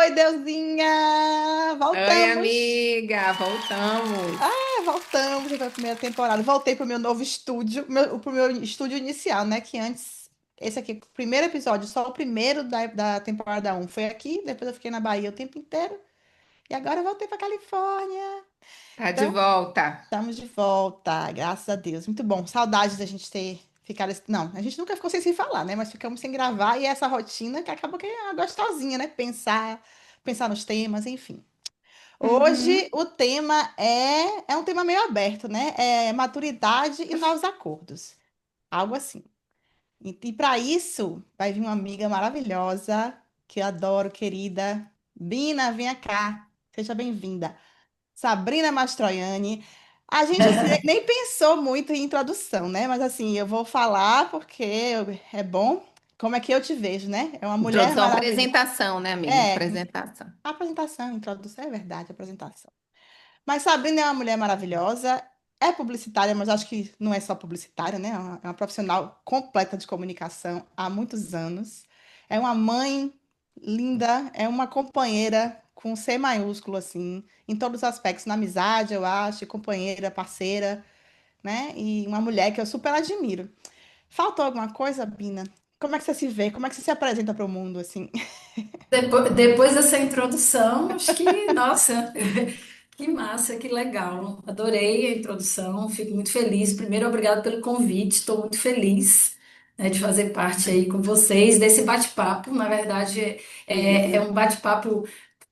Oi, Deusinha! Oi, Voltamos! amiga, voltamos. Voltamos para a primeira temporada. Voltei para o meu novo estúdio, para o meu estúdio inicial, né? Que antes, esse aqui, o primeiro episódio, só o primeiro da temporada um foi aqui. Depois eu fiquei na Bahia o tempo inteiro. E agora eu voltei para Califórnia. Tá de Então, volta. estamos de volta, graças a Deus. Muito bom. Saudades da gente ter ficado. Não, a gente nunca ficou sem se falar, né? Mas ficamos sem gravar e essa rotina que acabou que é gostosinha, né? Pensar nos temas, enfim. Hoje Uhum. o tema é um tema meio aberto, né? É maturidade e novos acordos. Algo assim. E para isso vai vir uma amiga maravilhosa que eu adoro, querida. Bina, venha cá. Seja bem-vinda. Sabrina Mastroianni. A gente assim, nem pensou muito em introdução, né? Mas assim, eu vou falar porque é bom. Como é que eu te vejo, né? É uma mulher Introdução, maravilhosa. apresentação, né, amiga? É, Apresentação. apresentação, introdução, é verdade, apresentação. Mas Sabrina é uma mulher maravilhosa, é publicitária, mas acho que não é só publicitária, né? É uma profissional completa de comunicação há muitos anos. É uma mãe linda, é uma companheira com C maiúsculo, assim, em todos os aspectos, na amizade, eu acho, companheira, parceira, né? E uma mulher que eu super admiro. Faltou alguma coisa, Bina? Como é que você se vê? Como é que você se apresenta para o mundo, assim? Depois dessa introdução, acho que, nossa, que massa, que legal. Adorei a introdução, fico muito feliz. Primeiro, obrigado pelo convite, estou muito feliz, né, de fazer parte aí com vocês desse bate-papo. Na verdade, é Isso. um bate-papo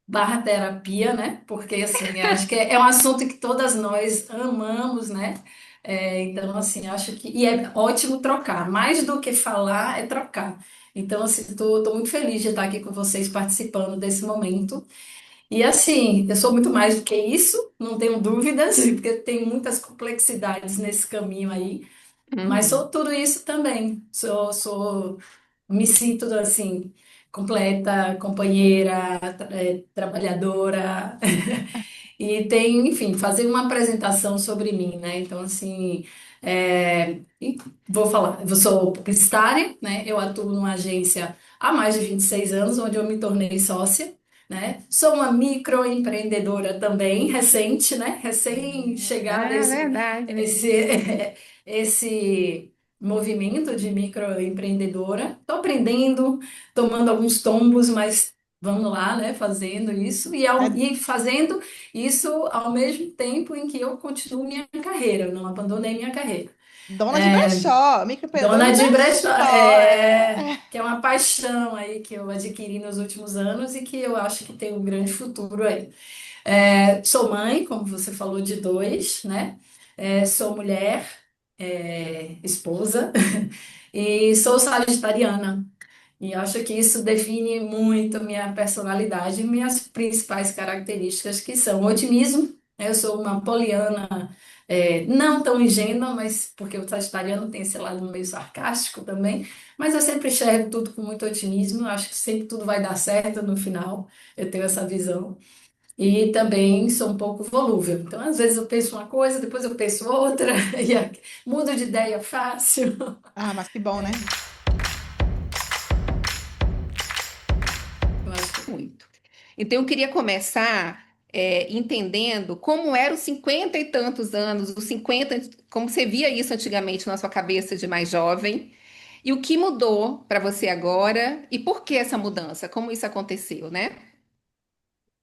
barra terapia, né? Porque, assim, acho que é um assunto que todas nós amamos, né? Então, assim, acho que... E é ótimo trocar. Mais do que falar, é trocar. Então, assim, tô muito feliz de estar aqui com vocês participando desse momento. E, assim, eu sou muito mais do que isso, não tenho dúvidas, porque tem muitas complexidades nesse caminho aí. Mas Uhum. sou tudo isso também. Me sinto assim, completa, companheira, trabalhadora. E tem, enfim, fazer uma apresentação sobre mim, né? Então, assim, e vou falar, eu sou publicitária, né? Eu atuo numa agência há mais de 26 anos, onde eu me tornei sócia, né? Sou uma microempreendedora também, recente, né? Recém-chegada É verdade. esse, esse movimento de microempreendedora. Estou aprendendo, tomando alguns tombos, mas vamos lá, né? Fazendo isso É e fazendo isso ao mesmo tempo em que eu continuo minha carreira, eu não abandonei minha carreira. dona de brechó, microempreendedora Dona de de brechó, brechó. que é uma paixão aí que eu adquiri nos últimos anos e que eu acho que tem um grande futuro aí. Sou mãe, como você falou, de dois, né? Sou mulher, esposa, e sou sagitariana. E acho que isso define muito minha personalidade, minhas principais características, que são otimismo. Eu sou uma poliana, não tão ingênua, mas porque o sagitariano tem esse lado meio sarcástico também. Mas eu sempre enxergo tudo com muito otimismo. Eu acho que sempre tudo vai dar certo no final. Eu tenho essa visão. E também sou um pouco volúvel. Então, às vezes eu penso uma coisa, depois eu penso outra, mudo de ideia fácil. Ah, mas que bom, né? Eu acho que Muito. Então, eu queria começar entendendo como eram os 50 e tantos anos, os 50, como você via isso antigamente na sua cabeça de mais jovem, e o que mudou para você agora, e por que essa mudança, como isso aconteceu, né?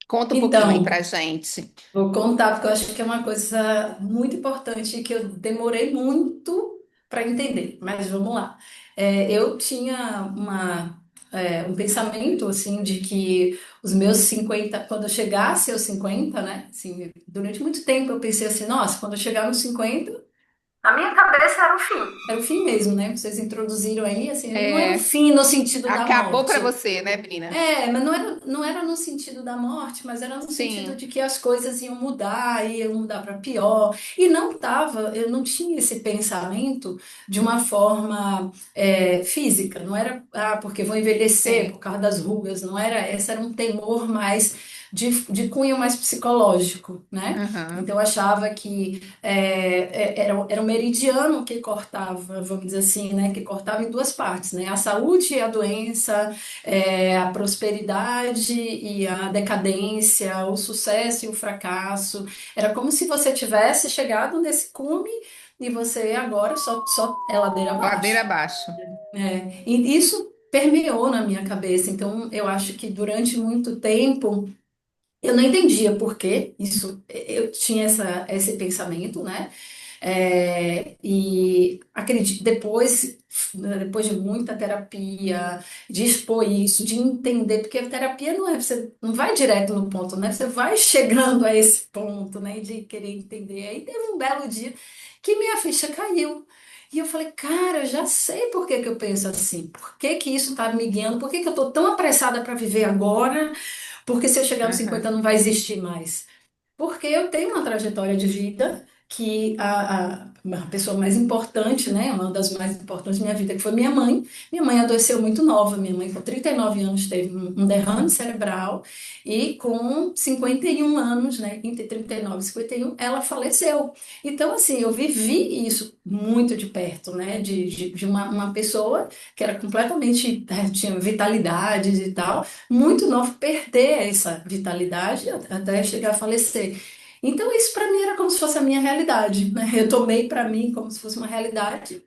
Conta um pouquinho aí então, pra gente. vou contar, porque eu acho que é uma coisa muito importante que eu demorei muito para entender, mas vamos lá. Eu tinha um pensamento, assim, de que os meus 50 quando eu chegasse aos 50, né, assim, durante muito tempo eu pensei assim, nossa, quando eu chegar nos 50 na minha cabeça era o fim. Era o fim mesmo, né? Vocês introduziram aí, assim, não era o É, fim no sentido da acabou para morte. você, né, Brina? Mas não era no sentido da morte, mas era no sentido Sim, de que as coisas iam mudar para pior. E não tava, eu não tinha esse pensamento de uma forma física, não era, porque vou envelhecer sim. por causa das rugas, não era, esse era um temor mais de cunho mais psicológico, né? Aham. Então eu achava que era o meridiano que cortava, vamos dizer assim, né? Que cortava em duas partes, né? A saúde e a doença, a prosperidade e a decadência, o sucesso e o fracasso. Era como se você tivesse chegado nesse cume e você agora só é ladeira Ladeira abaixo. abaixo. E isso permeou na minha cabeça. Então, eu acho que durante muito tempo eu não entendia por que isso, eu tinha esse pensamento, né? E acredito, depois de muita terapia, de expor isso, de entender, porque a terapia não é, você não vai direto no ponto, né? Você vai chegando a esse ponto, né? De querer entender. Aí teve um belo dia que minha ficha caiu. E eu falei, cara, eu já sei por que que eu penso assim. Por que que isso tá me guiando? Por que que eu tô tão apressada para viver agora? Porque se eu chegar nos 50 Aham. não vai existir mais. Porque eu tenho uma trajetória de vida que a pessoa mais importante, né, uma das mais importantes da minha vida, que foi minha mãe adoeceu muito nova, minha mãe com 39 anos teve um derrame cerebral e com 51 anos, né, entre 39 e 51, ela faleceu. Então, assim, eu vivi isso muito de perto, né, de uma pessoa que era completamente, tinha vitalidade e tal, muito nova, perder essa vitalidade até chegar a falecer. Então, isso para mim era como se fosse a minha realidade, né? Eu tomei para mim como se fosse uma realidade,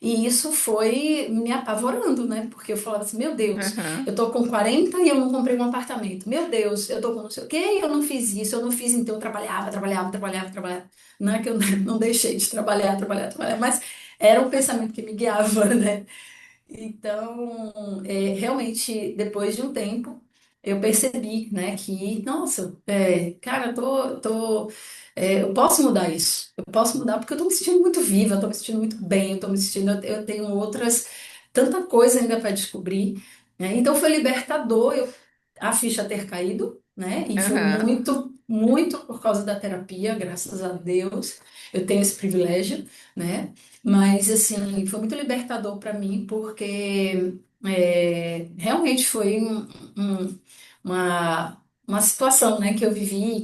e isso foi me apavorando, né? Porque eu falava assim: meu Deus, eu Aham. tô com 40 e eu não comprei um apartamento. Meu Deus, eu tô com não sei o quê e eu não fiz isso, eu não fiz, então eu trabalhava. Não é que eu não deixei de trabalhar, mas era um pensamento que me guiava, né? Então, realmente, depois de um tempo, eu percebi, né, que, nossa, cara, eu posso mudar isso. Eu posso mudar porque eu tô me sentindo muito viva, eu tô me sentindo muito bem, eu tô me sentindo, eu tenho tanta coisa ainda para descobrir, né? Então, foi libertador a ficha ter caído, né? E foi Aham. muito, muito por causa da terapia, graças a Deus, eu tenho esse privilégio, né? Mas, assim, foi muito libertador para mim, porque realmente foi um- uma situação, né, que eu vivi,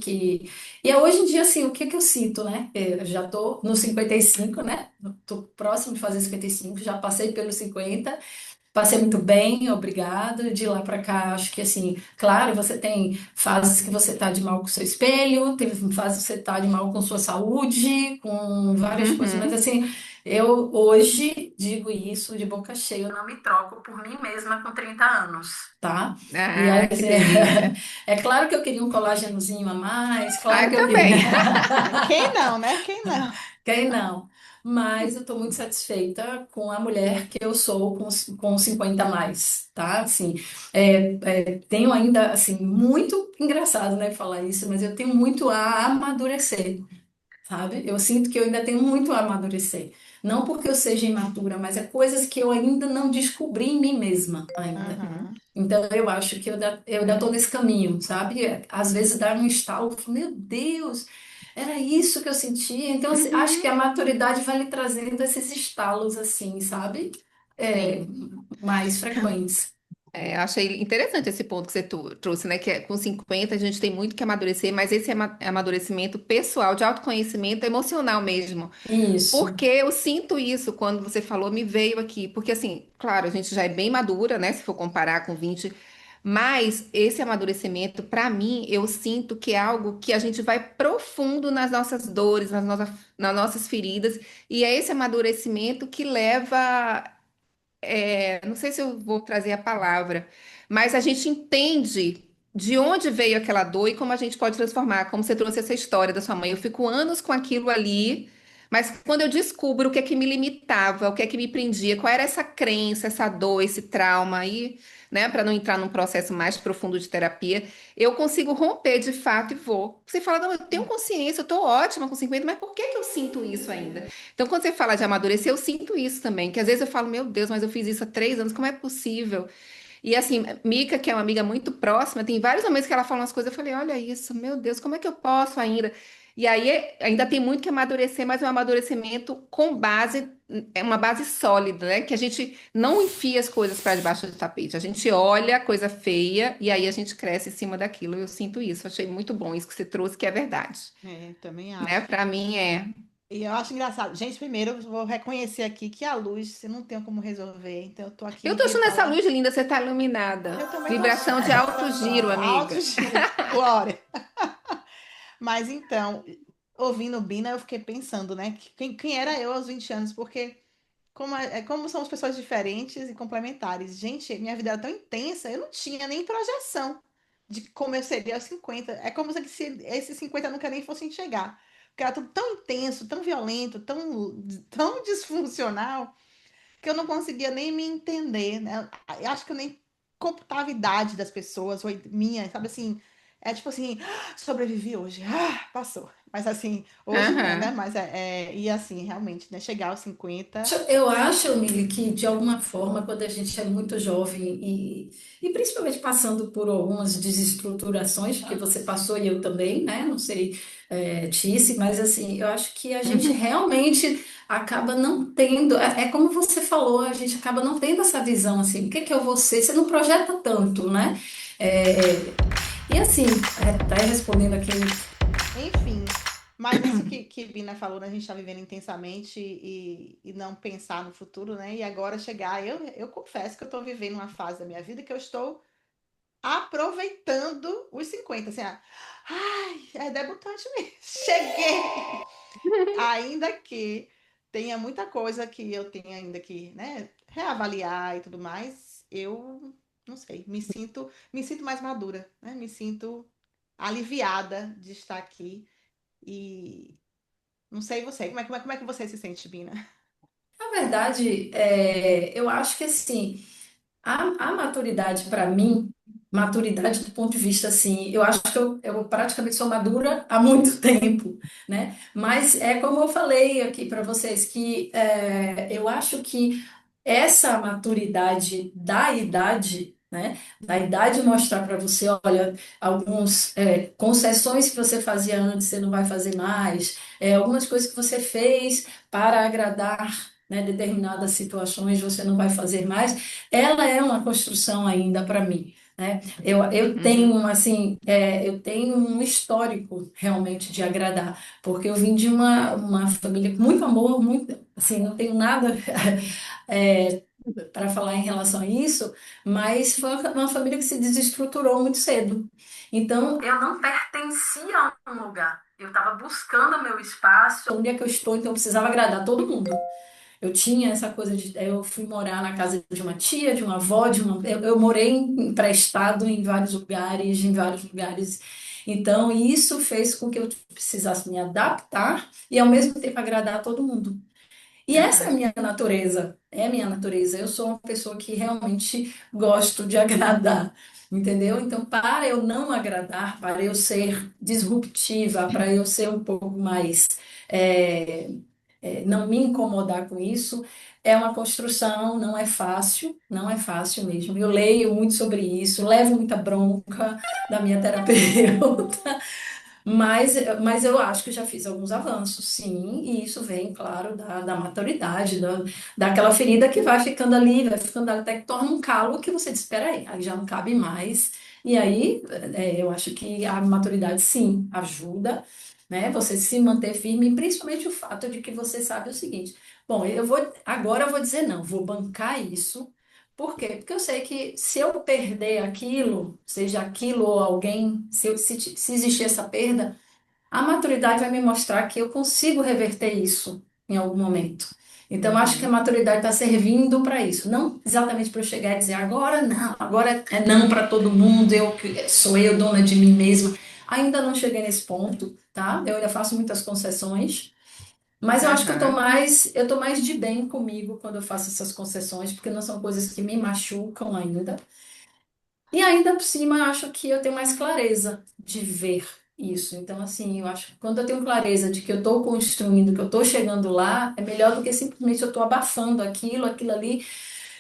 hoje em dia, assim, o que que eu sinto, né? Eu já tô no 55, né? Tô próximo de fazer 55, já passei pelos 50. Passei muito bem, obrigada. De lá para cá, acho que assim, claro, você tem fases que você tá de mal com o seu espelho, tem fases que você tá de mal com sua saúde, com várias coisas, mas Uhum. assim, eu hoje digo isso de boca cheia, eu não me troco por mim mesma com 30 anos, tá? E aí, Ah, que assim, delícia. é claro que eu queria um colagenozinho a mais, Ah, claro eu que eu queria. também. Quem não, né? Quem não? Quem não? Mas eu estou muito satisfeita com a mulher que eu sou com 50 a mais, tá? Assim, tenho ainda, assim, muito engraçado, né, falar isso, mas eu tenho muito a amadurecer, sabe? Eu sinto que eu ainda tenho muito a amadurecer. Não porque eu seja imatura, mas é coisas que eu ainda não descobri em mim mesma ainda. Uhum. Então, eu acho que eu ainda estou nesse caminho, sabe? Às vezes dá um estalo, eu falo, meu Deus, era isso que eu sentia. Então, assim, acho que Uhum. a maturidade vai lhe trazendo esses estalos, assim, sabe? É, Sim. mais frequentes. Eu achei interessante esse ponto que você trouxe, né? Que com 50 a gente tem muito que amadurecer, mas esse amadurecimento pessoal, de autoconhecimento emocional mesmo. Isso, Porque eu sinto isso quando você falou, me veio aqui. Porque, assim, claro, a gente já é bem madura, né? Se for comparar com 20. Mas esse amadurecimento, para mim, eu sinto que é algo que a gente vai profundo nas nossas dores, nas nossas feridas. E é esse amadurecimento que leva. Não sei se eu vou trazer a palavra, mas a gente entende de onde veio aquela dor e como a gente pode transformar. Como você trouxe essa história da sua mãe. Eu fico anos com aquilo ali, mas quando eu descubro o que é que me limitava, o que é que me prendia, qual era essa crença, essa dor, esse trauma aí, né, para não entrar num processo mais profundo de terapia, eu consigo romper de fato e vou. Você fala, não, eu tenho consciência, eu tô ótima com 50, mas por que que eu sinto isso ainda? Então, quando você fala de amadurecer, eu sinto isso também, que às vezes eu falo, meu Deus, mas eu fiz isso há 3 anos, como é possível? E assim, Mica, que é uma amiga muito próxima, tem vários momentos que ela fala umas coisas, eu falei, olha isso, meu Deus, como é que eu posso ainda? E aí ainda tem muito que amadurecer, mas é um amadurecimento com base é uma base sólida, né? Que a gente não enfia as coisas para debaixo do tapete. A gente olha a coisa feia e aí a gente cresce em cima daquilo. Eu sinto isso. Achei muito bom isso que você trouxe, que é verdade, É, também né? acho. Para mim é. E eu acho engraçado. Gente, primeiro eu vou reconhecer aqui que a luz, você não tem como resolver. Então eu tô aqui Eu tô achando essa revelando. luz linda, você tá iluminada. Eu também tô Vibração achando. de alto giro, Vibração, alto amiga. giro. Glória. Mas então, ouvindo Bina, eu fiquei pensando, né? Quem era eu aos 20 anos? Porque como somos pessoas diferentes e complementares. Gente, minha vida era tão intensa, eu não tinha nem projeção de como eu seria aos 50. É como se esses 50 nunca nem fossem chegar. Porque era tudo tão intenso, tão violento, tão disfuncional que eu não conseguia nem me entender, né? Eu acho que eu nem computava a idade das pessoas, ou minha, sabe assim? É tipo assim, sobrevivi hoje, passou. Mas assim, hoje não, né? Aham. Mas e assim, realmente, né? Chegar aos 50. Eu acho, Mili, que de alguma forma, quando a gente é muito jovem e principalmente passando por algumas desestruturações que você passou e eu também, né? Não sei, Tice, mas assim, eu acho que a gente realmente acaba não tendo, é como você falou, a gente acaba não tendo essa visão assim, o que que eu vou ser? Você não projeta tanto, né? É, e assim, tá aí respondendo aqui. Enfim, mas isso que Bina falou, né? A gente está vivendo intensamente e não pensar no futuro, né? E agora chegar, eu confesso que eu estou vivendo uma fase da minha vida que eu estou aproveitando os 50 assim, ai, é debutante mesmo. Cheguei! Ainda que tenha muita coisa que eu tenha ainda que, né, reavaliar e tudo mais, eu não sei, me sinto mais madura, né? Me sinto aliviada de estar aqui e não sei você, como é que você se sente, Bina? Na verdade, eu acho que assim. A maturidade, para mim, maturidade do ponto de vista assim, eu acho que eu praticamente sou madura há muito tempo, né? Mas é como eu falei aqui para vocês, que eu acho que essa maturidade da idade, né? Da idade mostrar para você, olha, algumas concessões que você fazia antes, você não vai fazer mais, algumas coisas que você fez para agradar, né, determinadas situações, você não vai fazer mais, ela é uma construção ainda para mim, né? Eu Uhum. tenho, assim, eu tenho um histórico realmente de agradar, porque eu vim de uma família com muito amor, muito, assim, não tenho nada para falar em relação a isso, mas foi uma família que se desestruturou muito cedo. Então, eu não pertencia a um lugar. Eu estava buscando meu espaço. Onde é que eu estou, então eu precisava agradar todo mundo. Eu tinha essa coisa de. Eu fui morar na casa de uma tia, de uma avó, eu morei emprestado em vários lugares, em vários lugares. Então, isso fez com que eu precisasse me adaptar e, ao mesmo tempo, agradar a todo mundo. E essa é a Aham. minha natureza, é a minha natureza. Eu sou uma pessoa que realmente gosto de agradar, entendeu? Então, para eu não agradar, para eu ser disruptiva, para eu ser um pouco mais, é, não me incomodar com isso, é uma construção, não é fácil, não é fácil mesmo. Eu leio muito sobre isso, levo muita bronca da minha terapeuta, mas eu acho que eu já fiz alguns avanços, sim, e isso vem, claro, da maturidade, daquela ferida que vai ficando ali, até que torna um calo que você diz, espera aí já não cabe mais. E aí, eu acho que a maturidade, sim, ajuda, né, você se manter firme, e principalmente o fato de que você sabe o seguinte, bom, agora eu vou dizer não, vou bancar isso, por quê? Porque eu sei que se eu perder aquilo, seja aquilo ou alguém, se existir essa perda, a maturidade vai me mostrar que eu consigo reverter isso em algum momento. Então, eu acho que a Uhum. maturidade está servindo para isso. Não exatamente para eu chegar e dizer agora não, agora é não para todo mundo, sou eu dona de mim mesma. Ainda não cheguei nesse ponto, tá? Eu ainda faço muitas concessões. Mas eu acho que Aham. eu tô mais de bem comigo quando eu faço essas concessões, porque não são coisas que me machucam ainda. E ainda por cima, eu acho que eu tenho mais clareza de ver isso. Então, assim, eu acho que quando eu tenho clareza de que eu estou construindo, que eu estou chegando lá, é melhor do que simplesmente eu estou abafando aquilo ali,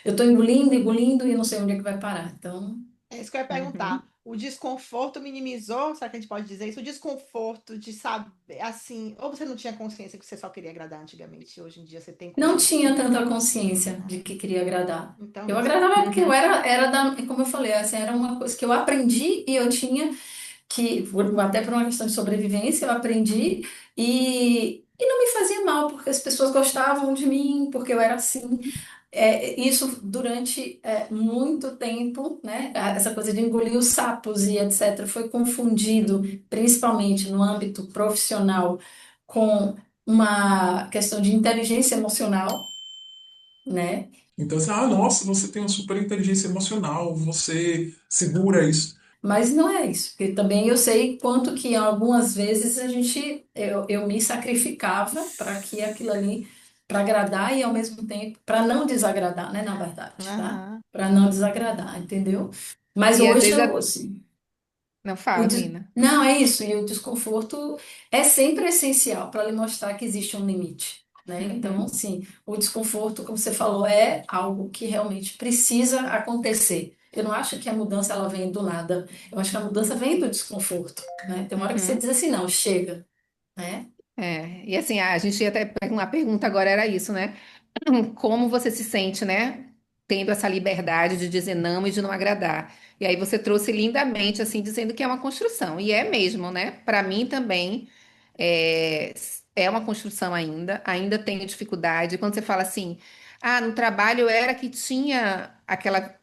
eu estou engolindo, engolindo e não sei onde é que vai parar. Então, É isso que eu ia Uhum. perguntar. o desconforto minimizou, será que a gente pode dizer isso? O desconforto de saber, assim, ou você não tinha consciência que você só queria agradar antigamente, hoje em dia você tem Não consciência. tinha tanta consciência de que queria agradar. Então, Eu isso. agradava porque eu Uhum. era da, como eu falei, assim, era uma coisa que eu aprendi e eu tinha que, até por uma questão de sobrevivência, eu aprendi e não me fazia mal, porque as pessoas gostavam de mim, porque eu era assim. Isso durante muito tempo, né? Essa coisa de engolir os sapos e etc., foi confundido, principalmente no âmbito profissional, com uma questão de inteligência emocional, né? Então, assim, nossa, você tem uma super inteligência emocional, você segura isso. Mas não é isso, porque também eu sei quanto que algumas vezes eu me sacrificava para que aquilo ali, para agradar e ao mesmo tempo para não desagradar, né, na verdade, tá? Aham. Para não desagradar, entendeu? Mas E às hoje vezes. eu, assim, Não fala, Bina. não é isso, e o desconforto é sempre essencial para lhe mostrar que existe um limite. Né? Então, Uhum. assim, o desconforto, como você falou, é algo que realmente precisa acontecer. Eu não acho que a mudança ela vem do nada. Eu acho que a mudança vem do desconforto, né? Tem uma hora que você Uhum. diz assim, não, chega, né? E assim, a gente ia até uma pergunta agora era isso, né? Como você se sente, né? Tendo essa liberdade de dizer não e de não agradar. E aí você trouxe lindamente, assim, dizendo que é uma construção. E é mesmo, né? Para mim também é, é uma construção ainda tenho dificuldade. Quando você fala assim, no trabalho era que tinha aquela.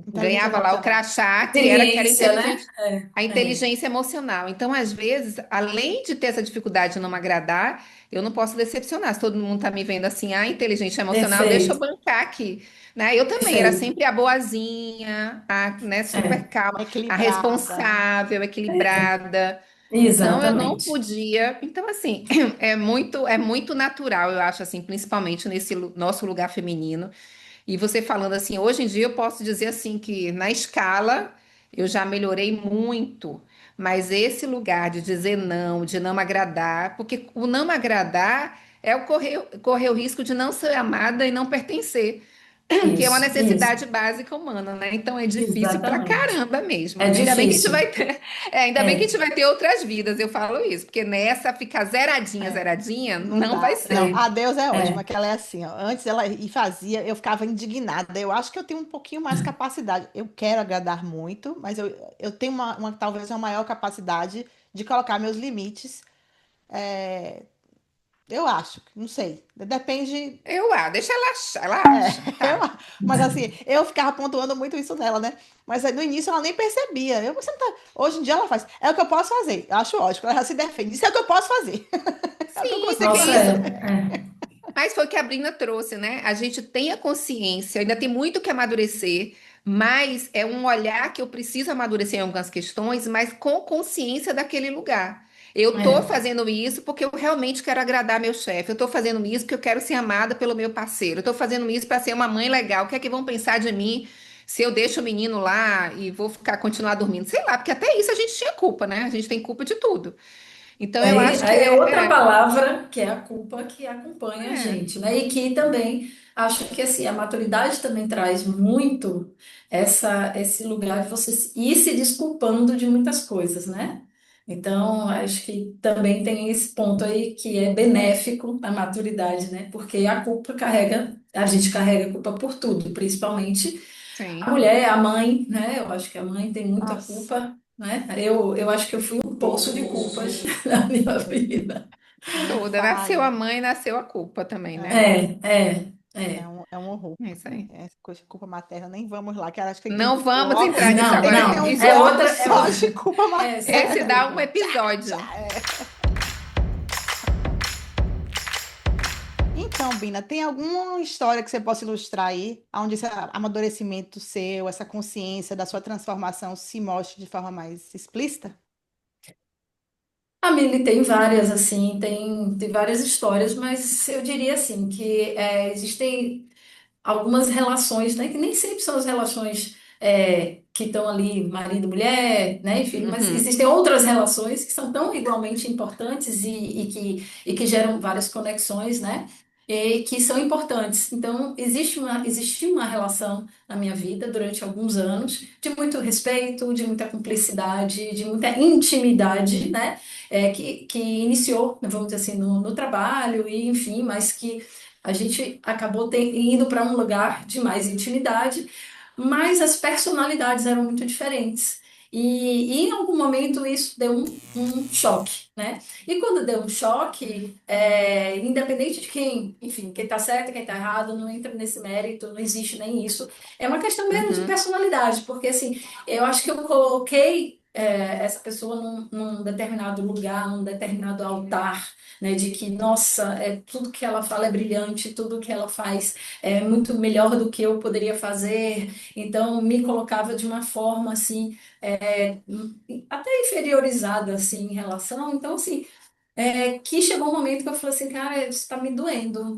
Inteligência Ganhava lá o emocional. crachá, que era Experiência, né? inteligente, a inteligência emocional. Então, às vezes, além de ter essa dificuldade de não me agradar, eu não posso decepcionar. Se todo mundo tá me vendo assim, inteligência emocional, deixa eu Perfeito, bancar aqui. Né? Eu também era perfeito. sempre a boazinha, né, super É, calma, a Equilibrada. responsável, equilibrada. Então eu não exatamente. podia. Então assim, é muito natural, eu acho assim, principalmente nesse nosso lugar feminino. E você falando assim, hoje em dia eu posso dizer assim que na escala eu já melhorei muito, mas esse lugar de dizer não, de não me agradar, porque o não me agradar é o correr o risco de não ser amada e não pertencer, que é uma Isso, necessidade básica humana, né? Então é difícil pra exatamente. caramba mesmo. É Ainda bem que a gente difícil. vai ter, ainda bem que a É, gente vai ter outras vidas, eu falo isso, porque nessa ficar zeradinha, É. zeradinha, Não não vai dá. Não, ser. é, a Deus é ótima, é. que ela é assim, ó. Antes ela e fazia, eu ficava indignada. Eu acho que eu tenho um pouquinho mais capacidade. Eu quero agradar muito, mas eu tenho talvez uma maior capacidade de colocar meus limites. É, eu acho, não sei. Depende. Deixa ela achar, ela É, acha, tá? mas assim, eu ficava pontuando muito isso nela, né? Mas aí, no início ela nem percebia. Você não tá... Hoje em dia ela faz. É o que eu posso fazer. Eu acho ótimo. Ela já se defende. Isso é o que eu posso fazer. É o que eu Sim, consigo porque Nossa, isso. fazer. Mas foi o que a Brina trouxe, né? A gente tem a consciência, ainda tem muito que amadurecer, mas é um olhar que eu preciso amadurecer em algumas questões, mas com consciência daquele lugar. Eu tô é, fazendo isso porque eu realmente quero agradar meu chefe. Eu tô fazendo isso porque eu quero ser amada pelo meu parceiro. Eu tô fazendo isso para ser uma mãe legal. O que é que vão pensar de mim se eu deixo o menino lá e vou ficar continuar dormindo? Sei lá, porque até isso a gente tinha culpa, né? A gente tem culpa de tudo. Então eu aí, acho que aí é outra palavra que é a culpa que acompanha a é, gente, né? E que também acho que assim, a maturidade também traz muito esse lugar de você ir se desculpando de muitas coisas, né? Então, acho que também tem esse ponto aí que é benéfico à maturidade, né? Porque a gente carrega a culpa por tudo, principalmente a sim. mulher, a mãe, né? Eu acho que a mãe tem muita Nossa. culpa, né? Eu acho que eu fui um poço de culpas na minha vida. Nem Toda. Nasceu fale. a mãe, nasceu a culpa também, né? É, É. é um horror. É isso aí. É, coisa de culpa materna, nem vamos lá, que eu acho que tem Não um vamos bloco. entrar nisso Não, agora. Tem não. um É bloco outra. só de culpa Esse materna. dá um episódio. Então, Bina, tem alguma história que você possa ilustrar aí, onde esse amadurecimento seu, essa consciência da sua transformação se mostre de forma mais explícita? A Mili tem várias, assim, tem várias histórias, mas eu diria assim que existem algumas relações, né, que nem sempre são as relações que estão ali, marido, e mulher, né, enfim, mas Uhum. existem outras relações que são tão igualmente importantes e que geram várias conexões, né? e que são importantes. Então, existe uma relação na minha vida durante alguns anos de muito respeito, de muita cumplicidade, de muita intimidade, né? Que iniciou, vamos dizer assim, no trabalho, e enfim, mas que a gente acabou indo para um lugar de mais intimidade, mas as personalidades eram muito diferentes. E em algum momento isso deu um choque, né? E quando deu um choque, independente de quem, enfim, quem tá certo, quem tá errado, não entra nesse mérito, não existe nem isso. É uma questão mesmo de Uhum, personalidade, porque assim, eu acho que eu coloquei essa pessoa num determinado lugar, num determinado altar, né, de que, nossa, tudo que ela fala é brilhante, tudo que ela faz é muito melhor do que eu poderia fazer. Então, me colocava de uma forma assim, até inferiorizada assim em relação. Então, assim, que chegou um momento que eu falei assim, cara, isso tá me doendo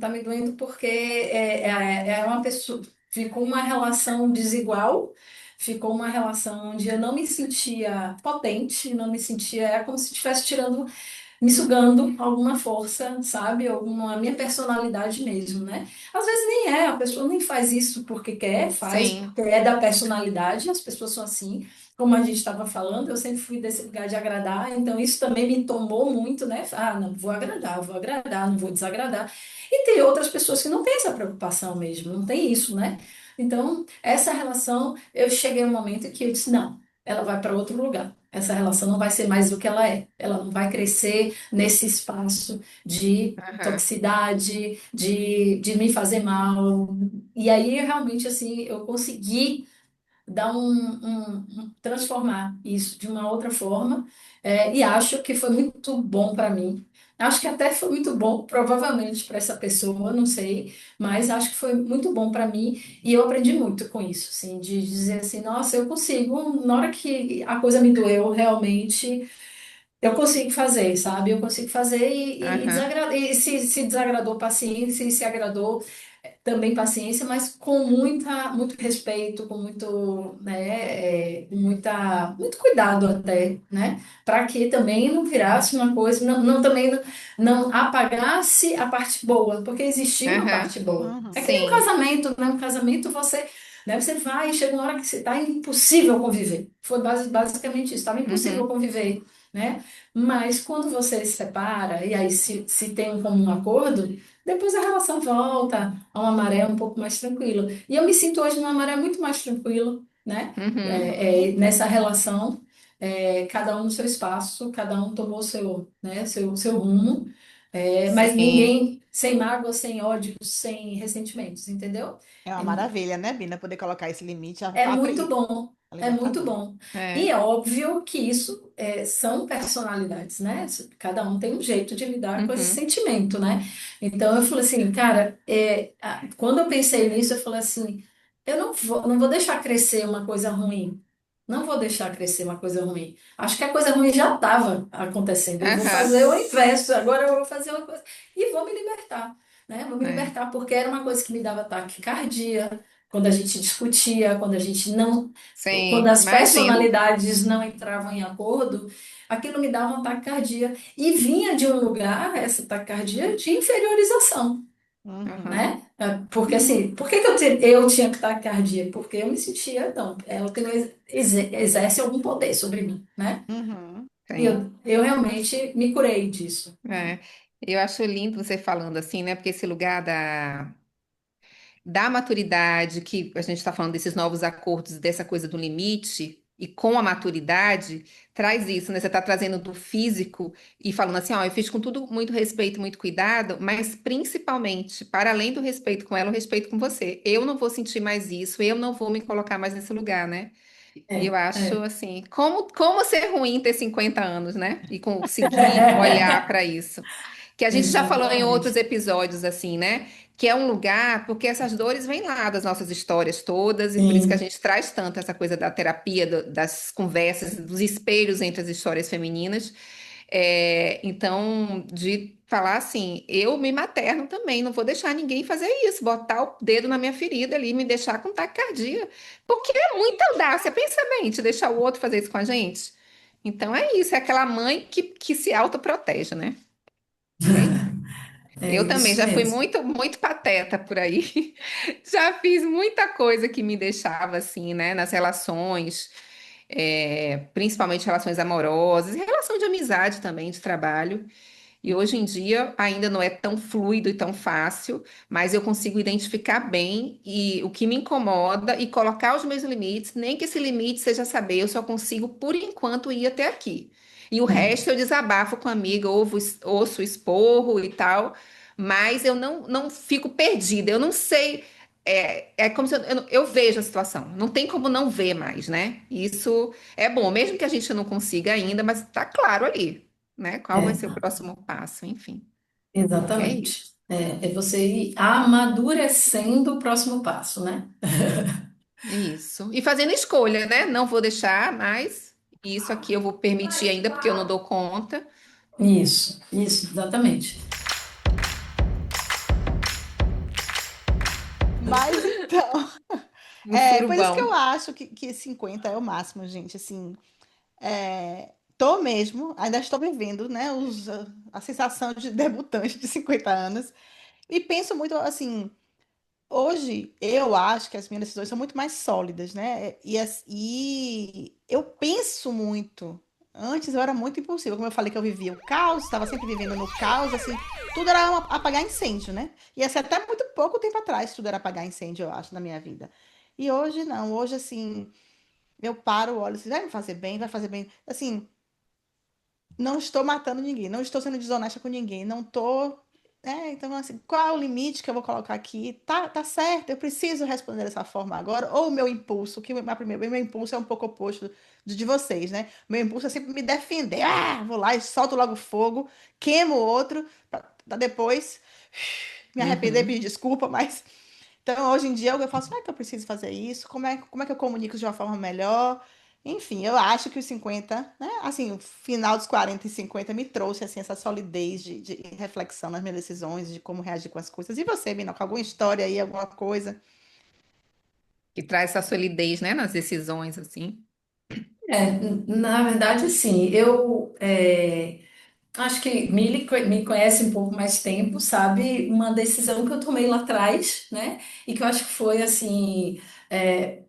porque é uma pessoa, ficou uma relação desigual, ficou uma relação onde eu não me sentia potente, não me sentia, é como se estivesse tirando, me sugando alguma força, sabe? Alguma minha personalidade mesmo, né? Às vezes nem é, a pessoa nem faz isso porque quer, faz sim. porque é da personalidade, as pessoas são assim. Como a gente estava falando, eu sempre fui desse lugar de agradar, então isso também me tomou muito, né? Ah, não, vou agradar, não vou desagradar. E tem outras pessoas que não têm essa preocupação mesmo, não tem isso, né? Então, essa relação, eu cheguei a um momento em que eu disse, não, ela vai para outro lugar. Essa relação não vai ser mais do que ela é. Ela não vai crescer nesse espaço de Aham. toxicidade, de me fazer mal. E aí, realmente, assim, eu consegui dar transformar isso de uma outra forma, e acho que foi muito bom para mim. Acho que até foi muito bom, provavelmente, para essa pessoa, não sei, mas acho que foi muito bom para mim e eu aprendi muito com isso, assim, de dizer assim, nossa, eu consigo, na hora que a coisa me doeu, realmente, eu consigo fazer, sabe? Eu consigo fazer Aham. e se desagradou, paciência, e se agradou, também paciência, mas com muito respeito, com muito, né, muito cuidado até, né, para que também não virasse uma coisa, também não apagasse a parte boa, porque existia uma Aham. parte boa. É Uhum. que nem um Sim. casamento, né? Um casamento você vai, chega uma hora que você está impossível conviver. Foi basicamente isso, estava impossível Uhum. conviver, né? Mas quando você se separa, e aí se tem um comum acordo, depois a relação volta a uma maré um pouco mais tranquila. E eu me sinto hoje numa maré muito mais tranquila, né? Uhum. Nessa relação, cada um no seu espaço, cada um tomou seu rumo, mas Sim. ninguém sem mágoa, sem ódio, sem ressentimentos, entendeu? É uma É, maravilha, né, Bina, poder colocar esse limite, é muito bom, é é muito libertador. bom. E É. é óbvio que isso são personalidades, né? Cada um tem um jeito de lidar com esse Uhum. sentimento, né? Então eu falei assim, cara, quando eu pensei nisso, eu falei assim, eu não vou deixar crescer uma coisa ruim. Não vou deixar crescer uma coisa ruim. Acho que a coisa ruim já estava acontecendo. Eu vou Aham. fazer o inverso. Agora eu vou fazer uma coisa e vou me libertar, né? Vou me É. libertar porque era uma coisa que me dava taquicardia, quando a gente discutia, quando Sim. as Imagino. personalidades não entravam em acordo, aquilo me dava uma taquicardia. E vinha de um lugar, essa taquicardia, de inferiorização, Uhum. Aham. né? Porque assim, por que que eu tinha taquicardia? Porque eu me sentia, não, ela tem, exerce algum poder sobre mim, né? Uhum. E Sim. eu realmente me curei disso. É. Eu acho lindo você falando assim, né? Porque esse lugar da maturidade, que a gente está falando desses novos acordos, dessa coisa do limite, e com a maturidade, traz isso, né? Você está trazendo do físico e falando assim, ó, eu fiz com tudo muito respeito, muito cuidado, mas principalmente, para além do respeito com ela, o respeito com você. Eu não vou sentir mais isso, eu não vou me colocar mais nesse lugar, né? E eu É, acho é. assim, como ser ruim ter 50 anos, né? E conseguir olhar para isso. Que a gente já falou em outros Exatamente. episódios, assim, né? Que é um lugar, porque essas dores vêm lá das nossas histórias todas, e por isso que a Sim. gente traz tanto essa coisa da terapia, das conversas, dos espelhos entre as histórias femininas. Então, de falar assim, eu me materno também, não vou deixar ninguém fazer isso, botar o dedo na minha ferida ali, me deixar com taquicardia, porque é muita audácia, pensa bem, de deixar o outro fazer isso com a gente. Então é isso, é aquela mãe que se autoprotege, né? É isso. É Eu também isso já fui mesmo. muito, muito pateta por aí. Já fiz muita coisa que me deixava assim, né, nas relações, principalmente relações amorosas, e relação de amizade também, de trabalho. E hoje em dia ainda não é tão fluido e tão fácil, mas eu consigo identificar bem e o que me incomoda e colocar os meus limites, nem que esse limite seja saber, eu só consigo por enquanto ir até aqui. E o resto eu desabafo com a amiga, ouço esporro e tal, mas eu não fico perdida, eu não sei. É como se eu vejo a situação, não tem como não ver mais, né? Isso é bom, mesmo que a gente não consiga ainda, mas tá claro ali, né? Qual vai É, ser o próximo passo, enfim. É exatamente. isso. É você ir amadurecendo o próximo passo, né? É isso. E fazendo escolha, né? Não vou deixar mais. Isso aqui eu vou permitir ainda porque eu não dou conta. Isso, exatamente. Mas então, No por isso que eu surubão. acho que 50 é o máximo, gente. Assim, tô mesmo, ainda estou vivendo, né? A sensação de debutante de 50 anos. E penso muito assim. Hoje, eu acho que as minhas decisões são muito mais sólidas, né? E eu penso muito. Antes eu era muito impulsiva, como eu falei que eu vivia o caos, estava sempre vivendo no caos, assim, tudo era apagar incêndio, né? E assim, até muito pouco tempo atrás, tudo era apagar incêndio, eu acho, na minha vida. E hoje não, hoje assim, eu paro, olho, assim, vai me fazer bem, vai fazer bem. Assim, não estou matando ninguém, não estou sendo desonesta com ninguém, não estou. Então, assim, qual é o limite que eu vou colocar aqui? Tá certo, eu preciso responder dessa forma agora, ou o meu impulso, que meu impulso é um pouco oposto de vocês, né? Meu impulso é sempre me defender. Vou lá e solto logo fogo, queimo o outro, pra depois me arrepender e pedir Uhum. desculpa, mas. Então, hoje em dia, eu faço, como é que eu preciso fazer isso? Como é que eu comunico de uma forma melhor? Enfim, eu acho que os 50, né? Assim, o final dos 40 e 50 me trouxe, assim, essa solidez de reflexão nas minhas decisões, de como reagir com as coisas. E você, Binoca, alguma história aí, alguma coisa? Que traz essa solidez, né? Nas decisões, assim. Na verdade, assim, acho que me conhece um pouco mais tempo, sabe? Uma decisão que eu tomei lá atrás, né? E que eu acho que foi, assim,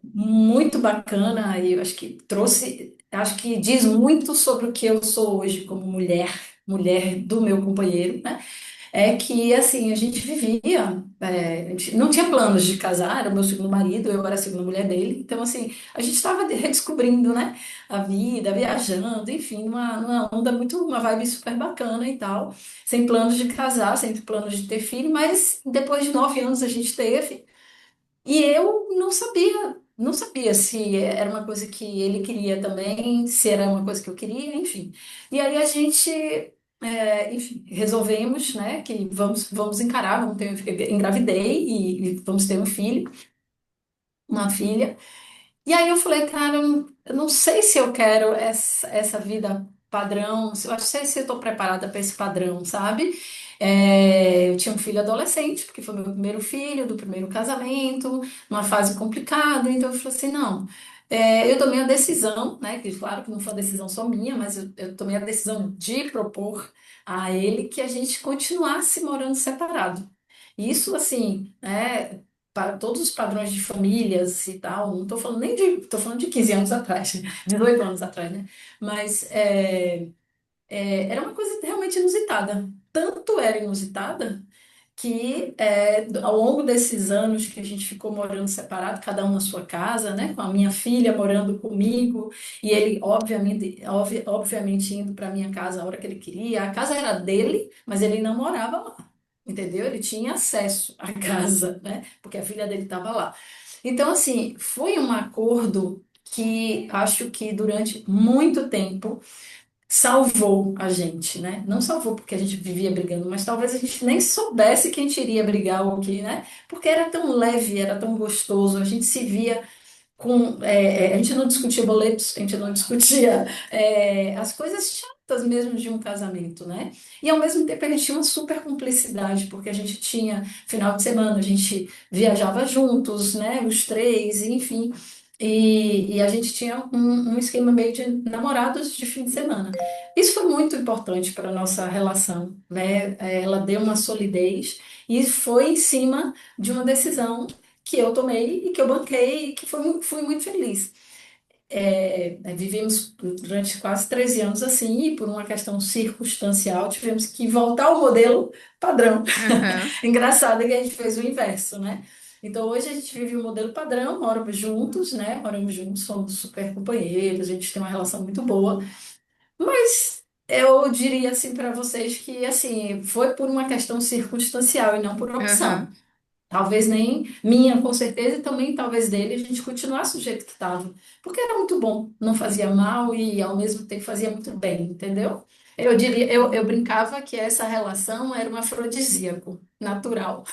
muito bacana e eu acho que acho que diz muito sobre o que eu sou hoje como mulher, mulher do meu companheiro, né? É que, assim, a gente vivia, a gente não tinha planos de casar, era o meu segundo marido, eu era a segunda mulher dele, então, assim, a gente estava redescobrindo, né, a vida, viajando, enfim, numa onda muito, uma vibe super bacana e tal, sem planos de casar, sem planos de ter filho, mas depois de 9 anos a gente teve, e eu não sabia se era uma coisa que ele queria também, se era uma coisa que eu queria, enfim. E aí a gente, enfim, resolvemos, né, que vamos encarar, vamos ter, engravidei e vamos ter um filho, uma filha. E aí eu falei, cara, eu não sei se eu quero essa vida padrão, eu não sei se eu estou preparada para esse padrão, sabe? Eu tinha um filho adolescente, porque foi meu primeiro filho, do primeiro casamento, numa fase complicada, então eu falei assim, não. Eu tomei a decisão, né? Que claro que não foi uma decisão só minha, mas eu tomei a decisão de propor a ele que a gente continuasse morando separado. Isso, assim, para todos os padrões de famílias e tal, não estou falando nem de, estou falando de 15 anos atrás, 18 anos atrás, né? Mas era uma coisa realmente inusitada. Tanto era inusitada que ao longo desses anos que a gente ficou morando separado, cada um na sua casa, né? Com a minha filha morando comigo, e ele, obviamente, indo para minha casa a hora que ele queria. A casa era dele, mas ele não morava lá. Entendeu? Ele tinha acesso à casa, né? Porque a filha dele estava lá. Então, assim, foi um acordo que acho que durante muito tempo salvou a gente, né? Não salvou porque a gente vivia brigando, mas talvez a gente nem soubesse que a gente iria brigar ou que, né? Porque era tão leve, era tão gostoso, a gente se via a gente não discutia boletos, a gente não discutia as coisas chatas mesmo de um casamento, né? E ao mesmo tempo a gente tinha uma super cumplicidade, porque a gente tinha final de semana, a gente viajava juntos, né? Os três, enfim. E a gente tinha um esquema meio de namorados de fim de semana. Isso foi muito importante para a nossa relação, né? Ela deu uma solidez e foi em cima de uma decisão que eu tomei e que eu banquei e que fui muito feliz. Vivemos durante quase 13 anos assim, e por uma questão circunstancial tivemos que voltar ao modelo padrão. Aham. Engraçado que a gente fez o inverso, né? Então hoje a gente vive o modelo padrão, moramos juntos, né? Moramos juntos, somos super companheiros, a gente tem uma relação muito boa. Mas eu diria assim para vocês que assim, foi por uma questão circunstancial e não por opção. Aham. Talvez nem minha, com certeza, e também talvez dele, a gente continuasse do jeito que estava. Porque era muito bom, não fazia mal e ao mesmo tempo fazia muito bem, entendeu? Eu diria, eu brincava que essa relação era um afrodisíaco natural.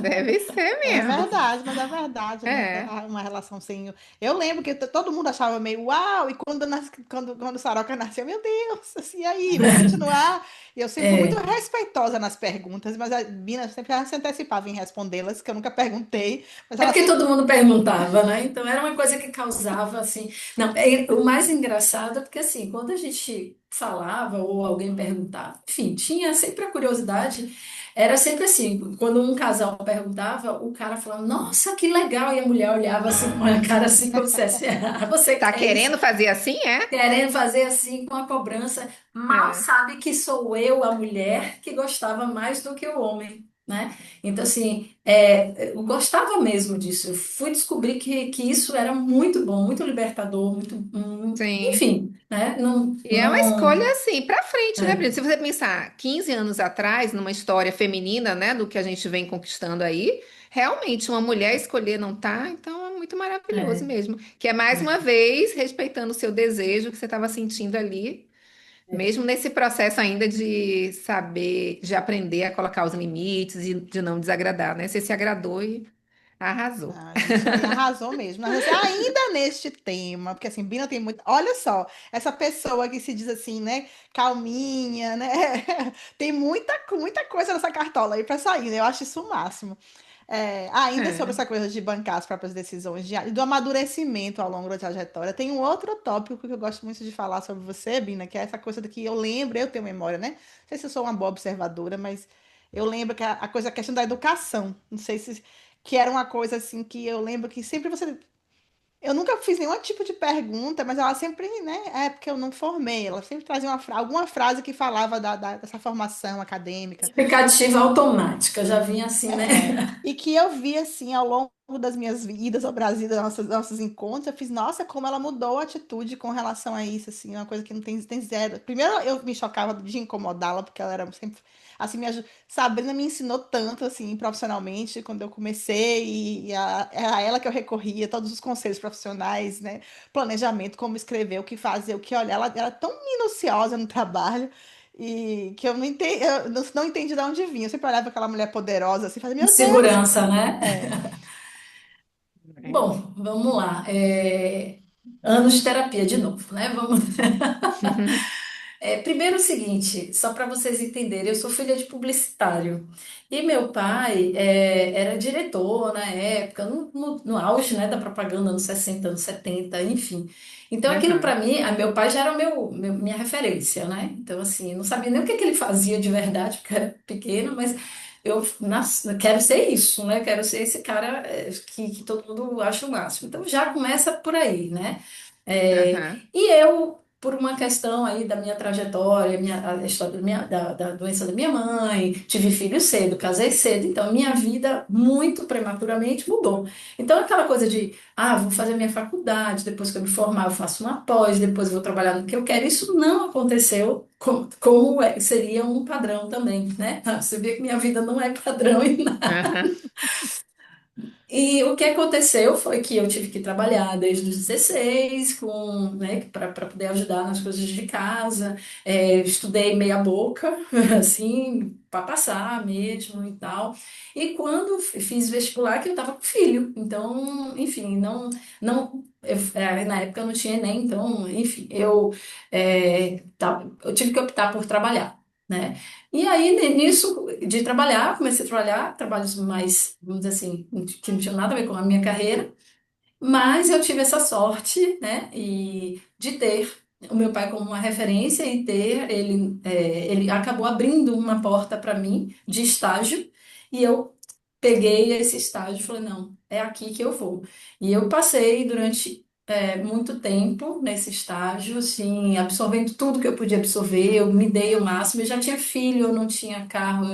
Deve ser É mesmo. verdade, mas é verdade, né? Que É. é uma relação sem. Eu lembro que todo mundo achava meio uau, e quando Saroca nasceu, meu Deus, assim, e aí, vamos continuar? E eu sempre fui muito É, respeitosa nas perguntas, mas a Bina sempre ela se antecipava em respondê-las, que eu nunca perguntei, mas é ela porque sempre. todo mundo perguntava, né? Então era uma coisa que causava assim. Não, o mais engraçado é porque assim, quando a gente falava ou alguém perguntava, enfim, tinha sempre a curiosidade. Era sempre assim, quando um casal perguntava, o cara falava, nossa, que legal, e a mulher olhava assim com a cara assim como se fosse, ah, você Tá quer isso? querendo fazer assim, é? Querendo fazer assim com a cobrança, mal É. sabe que sou eu, a mulher, que gostava mais do que o homem, né? Então, assim, eu gostava mesmo disso. Eu fui descobrir que isso era muito bom, muito libertador, muito, Sim. enfim, né? Não, E é uma escolha não, assim, pra frente, né, é, Brito? Se você pensar 15 anos atrás, numa história feminina, né, do que a gente vem conquistando aí, realmente uma mulher escolher não tá, então é muito maravilhoso é, mesmo. Que é mais uma vez respeitando o seu desejo que você estava sentindo ali, é. mesmo nesse processo ainda de saber, de aprender a colocar os limites e de não desagradar, né? Você se agradou e arrasou. Não, isso aí arrasou mesmo. Mas, assim, ainda neste tema, porque assim, Bina tem muito. Olha só, essa pessoa que se diz assim, né? Calminha, né? Tem muita coisa nessa cartola aí para sair, né? Eu acho isso o máximo. Ainda sobre É. essa coisa de bancar as próprias decisões, e do amadurecimento ao longo da trajetória, tem um outro tópico que eu gosto muito de falar sobre você, Bina, que é essa coisa de que eu lembro, eu tenho memória, né? Não sei se eu sou uma boa observadora, mas eu lembro que a questão da educação, não sei se que era uma coisa assim que eu lembro que sempre você. Eu nunca fiz nenhum tipo de pergunta, mas ela sempre, né? É porque eu não formei. Ela sempre trazia alguma frase que falava dessa formação acadêmica. Explicativa automática, já vinha assim, né? E que eu vi assim ao longo das minhas idas ao Brasil, nossos encontros, eu fiz, nossa, como ela mudou a atitude com relação a isso, assim, uma coisa que não tem zero. Primeiro eu me chocava de incomodá-la, porque ela era sempre, assim, Sabrina me ensinou tanto, assim, profissionalmente, quando eu comecei, é a ela que eu recorria, todos os conselhos profissionais, né, planejamento, como escrever, o que fazer, o que olhar, ela era tão minuciosa no trabalho, e que eu não entendi de onde vinha. Eu sempre olhava aquela mulher poderosa assim, e falei, meu Deus. Segurança, né? É. Bom, vamos lá. Anos de terapia de novo, né? Vamos. Primeiro o seguinte, só para vocês entenderem, eu sou filha de publicitário e meu pai era diretor na época, no auge, né, da propaganda, anos 60, anos 70, enfim. Então aquilo para Aham. mim, meu pai já era minha referência, né? Então assim, eu não sabia nem o que que ele fazia de verdade, porque eu era pequena, mas quero ser isso, né? Quero ser esse cara que todo mundo acha o máximo. Então já começa por aí, né? Aham. E eu, por uma questão aí da minha trajetória, a história da doença da minha mãe, tive filho cedo, casei cedo, então minha vida muito prematuramente mudou. Então aquela coisa de, vou fazer minha faculdade, depois que eu me formar eu faço uma pós, depois eu vou trabalhar no que eu quero, isso não aconteceu como seria um padrão também, né? Você vê que minha vida não é padrão em nada. Aham. E o que aconteceu foi que eu tive que trabalhar desde os 16 né, para poder ajudar nas coisas de casa. Estudei meia boca, assim, para passar mesmo e tal. E quando fiz vestibular, que eu estava com filho. Então, enfim, na época eu não tinha Enem, então, enfim, eu tive que optar por trabalhar. Né? E aí, nisso de trabalhar, comecei a trabalhar, trabalhos mais, vamos dizer assim, que não tinham nada a ver com a minha carreira, Mas eu tive essa sorte, né, e de ter o meu pai como uma referência e ter ele acabou abrindo uma porta para mim de estágio e eu peguei esse estágio e falei, não, é aqui que eu vou. E eu passei durante muito tempo nesse estágio, assim, absorvendo tudo que eu podia absorver, eu me dei o máximo, eu já tinha filho, eu não tinha carro,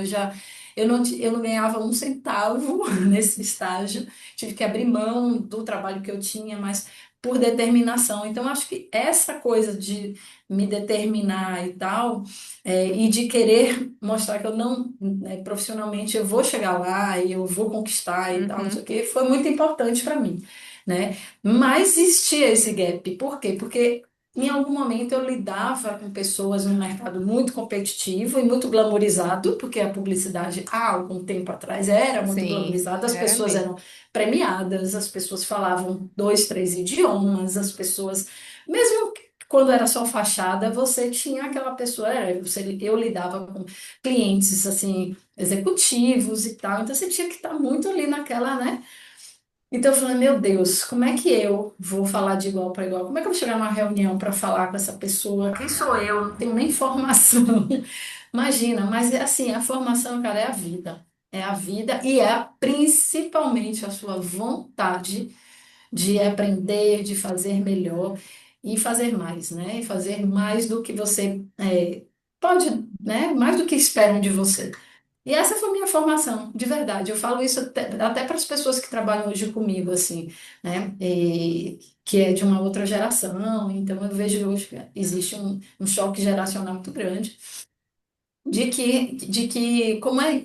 eu não ganhava um centavo nesse estágio, tive que abrir mão do trabalho que eu tinha, mas por determinação. Então, acho que essa coisa de me determinar e tal, e de querer mostrar que eu não, né, profissionalmente, eu vou chegar lá e eu vou conquistar e tal, não sei o Uhum. quê, foi muito importante para mim, né? Mas existia esse gap. Por quê? Porque em algum momento eu lidava com pessoas num mercado muito competitivo e muito glamourizado, porque a publicidade há algum tempo atrás era muito Sim, glamourizada, as era pessoas mesmo. eram premiadas, as pessoas falavam dois, três idiomas, as pessoas, mesmo quando era só fachada, você tinha aquela pessoa, eu lidava com clientes assim, executivos e tal, então você tinha que estar muito ali naquela, né? Então eu falei, meu Deus, como é que eu vou falar de igual para igual? Como é que eu vou chegar numa reunião para falar com essa pessoa? Quem sou eu? Não tenho nem formação. Imagina, mas é assim, a formação, cara, é a vida. É a vida e é principalmente a sua vontade de aprender, de fazer melhor e fazer mais, né? E fazer mais do que você pode, né? Mais do que esperam de você. E essa foi minha formação, de verdade. Eu falo isso até para as pessoas que trabalham hoje comigo, assim, né? Que é de uma outra geração. Então, eu vejo hoje que existe um choque geracional muito grande de que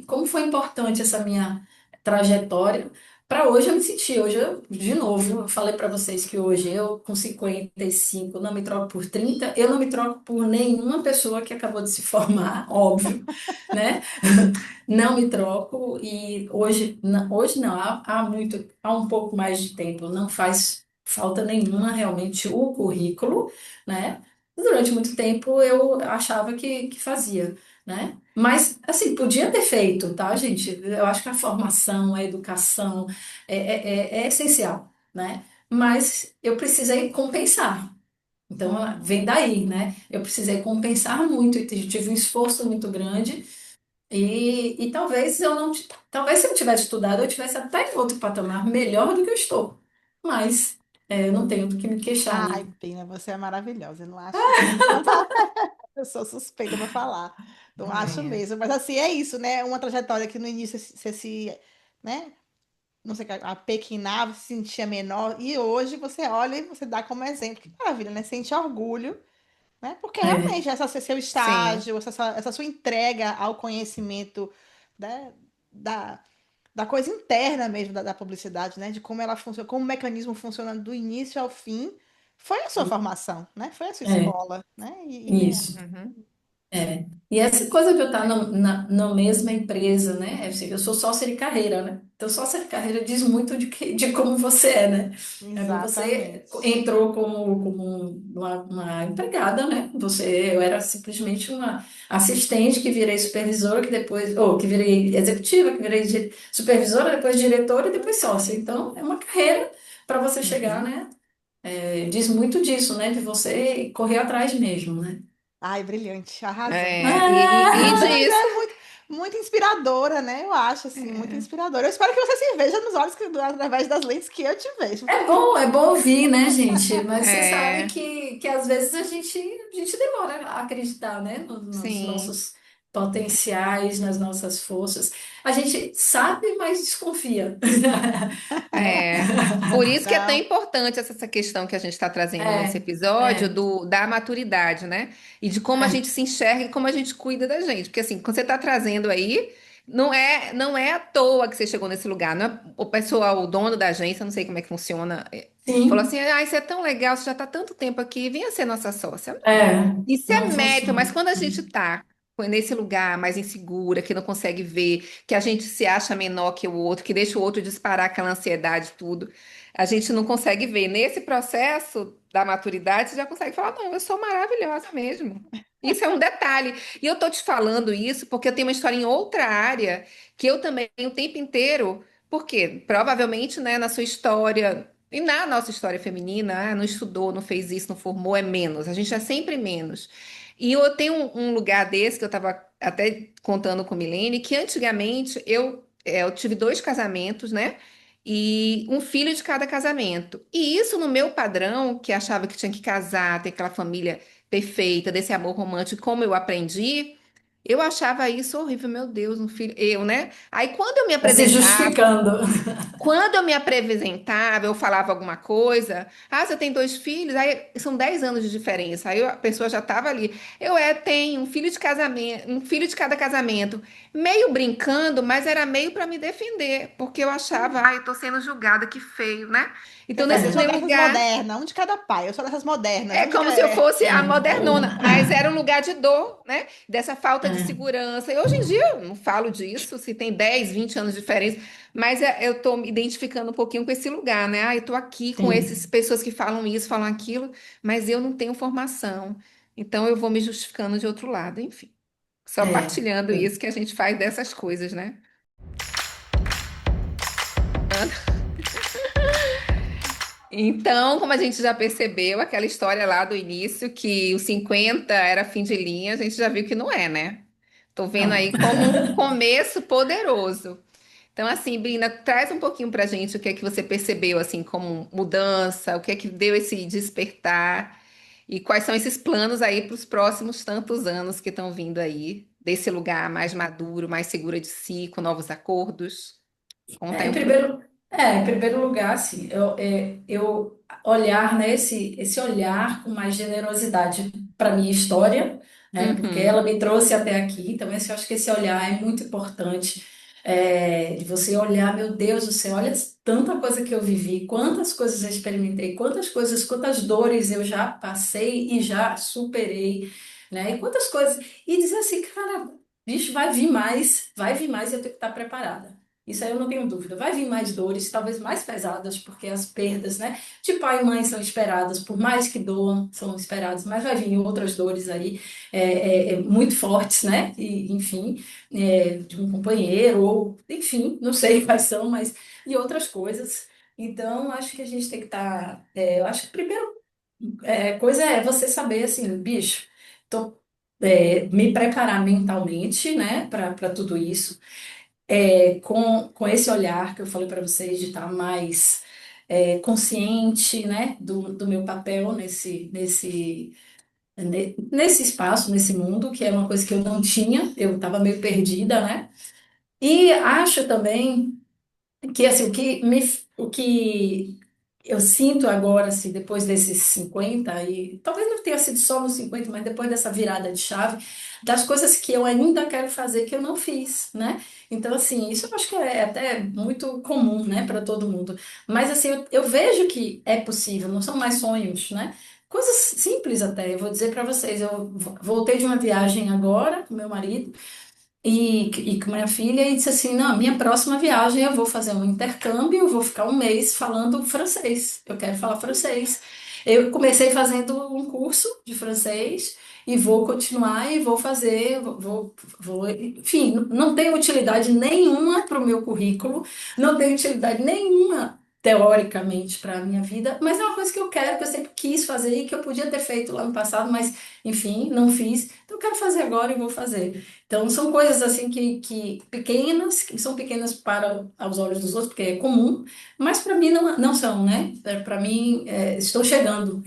como foi importante essa minha trajetória para hoje eu me senti. Hoje, de novo, eu falei para vocês que hoje eu, com 55 não me troco por 30, eu não me troco por nenhuma pessoa que acabou de se formar, óbvio, né? Não me troco e hoje não, há um pouco mais de tempo, não faz falta nenhuma realmente o currículo, né? Durante muito tempo eu achava que fazia, né? Mas, assim, podia ter feito, tá, gente? Eu acho que a formação, a educação é essencial, né? Mas eu precisei compensar. Então, Uhum. vem daí, né? Eu precisei compensar muito, e tive um esforço muito grande e talvez eu não, talvez se eu tivesse estudado, eu tivesse até em outro patamar melhor do que eu estou. Mas eu não tenho do que me queixar, né? Ai, Pina, você é maravilhosa. Eu não acho, não. Eu sou suspeita para falar. Não acho É, mesmo. Mas assim, é isso, né? Uma trajetória que no início você se, né? Não sei, apequenava, se sentia menor. E hoje você olha e você dá como exemplo. Que maravilha, né? Sente orgulho, né? Porque É, realmente essa seu sim. estágio, essa sua entrega ao conhecimento, né? Da, da coisa interna mesmo da publicidade, né? De como ela funciona, como o mecanismo funciona do início ao fim, foi a sua formação, né? Foi a sua é, escola, né? isso. Uhum. É. E essa coisa de eu estar na mesma empresa, né? Eu sou sócia de carreira, né? Então, sócia de carreira diz muito de como você é, né? Você Exatamente. entrou como uma empregada, né? Eu era simplesmente uma assistente que virei supervisora, que depois, ou que virei executiva, que virei supervisora, depois diretora e depois sócia. Então, é uma carreira para você chegar, Uhum. né? Diz muito disso, né? De você correr atrás mesmo, né? Ai, brilhante, arrasou. E Nossa, mas disso. é muito, muito inspiradora, né? Eu acho, assim, muito É, inspiradora. Eu espero que você se veja nos olhos através das lentes que eu te vejo. É bom ouvir, né, gente? Mas você sabe é, que às vezes a gente demora a acreditar, né, nos sim. nossos potenciais, nas nossas forças. A gente sabe, mas desconfia, né? É. Por isso que é tão Não, importante essa questão que a gente está trazendo nesse É, episódio é, da maturidade, né? E de como a é. gente se enxerga e como a gente cuida da gente. Porque assim, quando você está trazendo aí, não é à toa que você chegou nesse lugar. Não é o pessoal, o dono da agência, não sei como é que funciona, falou Sim, assim: ah, isso é tão legal, você já está tanto tempo aqui, venha ser nossa sócia. Isso é não mérito, mas funciona. quando a gente tá nesse lugar mais insegura, que não consegue ver, que a gente se acha menor que o outro, que deixa o outro disparar aquela ansiedade, tudo, a gente não consegue ver. Nesse processo da maturidade, você já consegue falar: não, eu sou maravilhosa mesmo. Isso é um detalhe. E eu tô te falando isso porque eu tenho uma história em outra área que eu também, o tempo inteiro, porque provavelmente, né, na sua história. E na nossa história feminina, não estudou, não fez isso, não formou, é menos. A gente é sempre menos. E eu tenho um lugar desse que eu estava até contando com a Milene, que antigamente eu tive dois casamentos, né? E um filho de cada casamento. E isso no meu padrão, que achava que tinha que casar, ter aquela família perfeita, desse amor romântico, como eu aprendi, eu achava isso horrível, meu Deus, um filho, eu, né? Aí quando eu me Tá se apresentava, justificando. quando eu me apresentava, eu falava alguma coisa. Ah, você tem dois filhos? Aí são 10 anos de diferença. Aí a pessoa já estava ali. Tenho um filho de casamento, um filho de cada casamento. Meio brincando, mas era meio para me defender, porque eu achava, eu tô sendo julgada, que feio, né? Então, Dessas, nesse meu dessas lugar. modernas, um de cada pai. Eu sou dessas modernas, É um de como cada. se eu fosse a É, modernona, mas era um lugar de dor, né? Dessa falta de é, segurança. E hoje em dia eu não falo disso, se tem 10, 20 anos de diferença, mas eu tô me identificando um pouquinho com esse lugar, né? Eu tô aqui com essas sim, pessoas que falam isso, falam aquilo, mas eu não tenho formação. Então eu vou me justificando de outro lado, enfim. Só é, partilhando é. isso que a gente faz dessas coisas, né? Então, como a gente já percebeu, aquela história lá do início, que os 50 era fim de linha, a gente já viu que não é, né? Tô vendo Não. aí como um começo poderoso. Então, assim, Brina, traz um pouquinho pra gente o que é que você percebeu, assim, como mudança, o que é que deu esse despertar e quais são esses planos aí para os próximos tantos anos que estão vindo aí, desse lugar mais maduro, mais segura de si, com novos acordos. Conta aí Em um pouco. primeiro, em primeiro lugar, assim, eu olhar, né, esse olhar com mais generosidade para minha história, né, porque ela Uhum, me trouxe até aqui, então eu acho que esse olhar é muito importante, de você olhar, meu Deus do céu, olha tanta coisa que eu vivi, quantas coisas eu experimentei, quantas coisas, quantas dores eu já passei e já superei, né, e quantas coisas, e dizer assim, cara, bicho, vai vir mais e eu tenho que estar preparada. Isso aí eu não tenho dúvida. Vai vir mais dores, talvez mais pesadas, porque as perdas, né, de pai e mãe são esperadas, por mais que doam, são esperadas, mas vai vir outras dores aí, muito fortes, né? E, enfim, de um companheiro, ou, enfim, não sei quais são, mas, e outras coisas. Então, acho que a gente tem que estar. Eu acho que a primeira coisa é você saber, assim, bicho, tô, me preparar mentalmente, né, para tudo isso com esse olhar que eu falei para vocês, de estar mais consciente, né, do meu papel nesse espaço, nesse mundo, que é uma coisa que eu não tinha, eu estava meio perdida, né? E acho também que assim, o que eu sinto agora, assim, depois desses 50 e talvez não tenha sido só nos 50 mas depois dessa virada de chave, das coisas que eu ainda quero fazer que eu não fiz, né? Então, assim, isso eu acho que é até muito comum, né, para todo mundo. Mas, assim, eu vejo que é possível, não são mais sonhos, né? Coisas simples até, eu vou dizer para vocês, eu voltei de uma viagem agora com meu marido, e com minha filha e disse assim, não, minha próxima viagem eu vou fazer um intercâmbio, eu vou ficar um mês falando francês, eu quero falar francês. Eu comecei fazendo um curso de francês e vou continuar e vou fazer, enfim, não tem utilidade nenhuma para o meu currículo, não tem utilidade nenhuma teoricamente para a minha vida, mas é uma coisa que eu quero, que eu sempre quis fazer e que eu podia ter feito lá no passado, mas enfim, não fiz, então eu quero fazer agora e vou fazer. Então, são coisas assim que pequenas, que são pequenas para aos olhos dos outros, porque é comum, mas para mim não são, né? Para mim, estou chegando.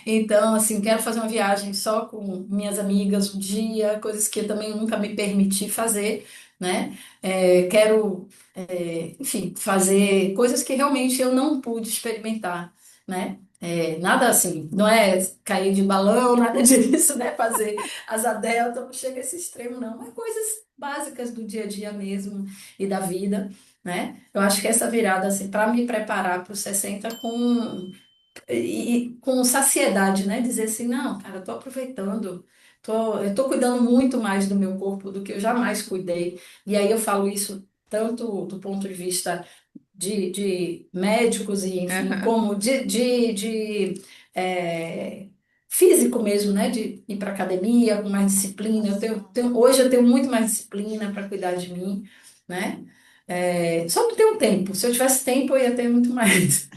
Então, assim, quero fazer uma viagem só com minhas amigas um dia, coisas que eu também nunca me permiti fazer, né? Quero, enfim, fazer coisas que realmente eu não pude experimentar, né? Nada assim, não é cair de balão, nada disso, né? Fazer asa delta, não chega a esse extremo, não. É coisas básicas do dia a dia mesmo e da vida, né? Eu acho que essa virada, assim, para me preparar para os 60 com saciedade, né? Dizer assim, não, cara, eu tô aproveitando, eu tô cuidando muito mais do meu corpo do que eu jamais cuidei. E aí eu falo isso tanto do ponto de vista de médicos e, enfim, aham. como é, físico mesmo, né? De ir para academia com mais disciplina. Hoje eu tenho muito mais disciplina para cuidar de mim, né? Só não tenho tempo. Se eu tivesse tempo, eu ia ter muito mais.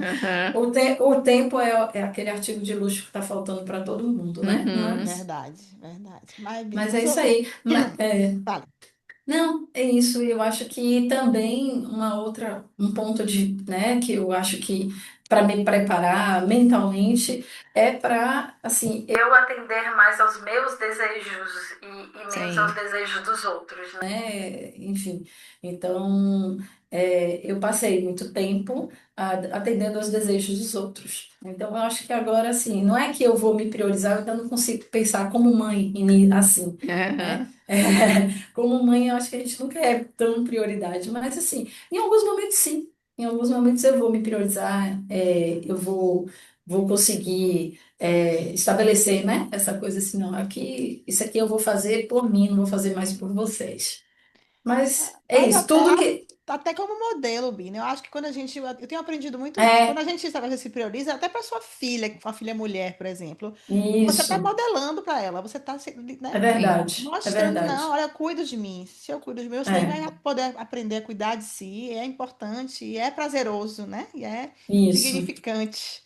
Aham. O tempo é aquele artigo de luxo que está faltando para todo mundo, né? Uhum. Verdade, verdade. Mas, Bia, Mas é isso aí. fala. Não, é isso. Eu acho que também um ponto né, que eu acho que para me preparar mentalmente é para, assim, eu atender mais aos meus desejos e menos aos Sim. desejos dos outros, né? Enfim, então eu passei muito tempo atendendo aos desejos dos outros. Então, eu acho que agora, assim, não é que eu vou me priorizar, eu ainda não consigo pensar como mãe assim, né? Aham. Como mãe, eu acho que a gente nunca é tão prioridade, mas assim, em alguns momentos sim. Em alguns momentos eu vou me priorizar, vou conseguir estabelecer, né? Essa coisa assim, não, isso aqui eu vou fazer por mim, não vou fazer mais por vocês. Mas é Mas isso, até, tudo que até como modelo, Bina, eu acho que quando a gente. Eu tenho aprendido muito isso. Quando é a gente sabe, se prioriza, até para sua filha, uma filha mulher, por exemplo, você está isso, modelando para ela, você está, é né, Sim. verdade, é mostrando, não, verdade. olha, eu cuido de mim. Se eu cuido de mim, você também É, vai poder aprender a cuidar de si. É importante, e é prazeroso, né? E é isso, significante.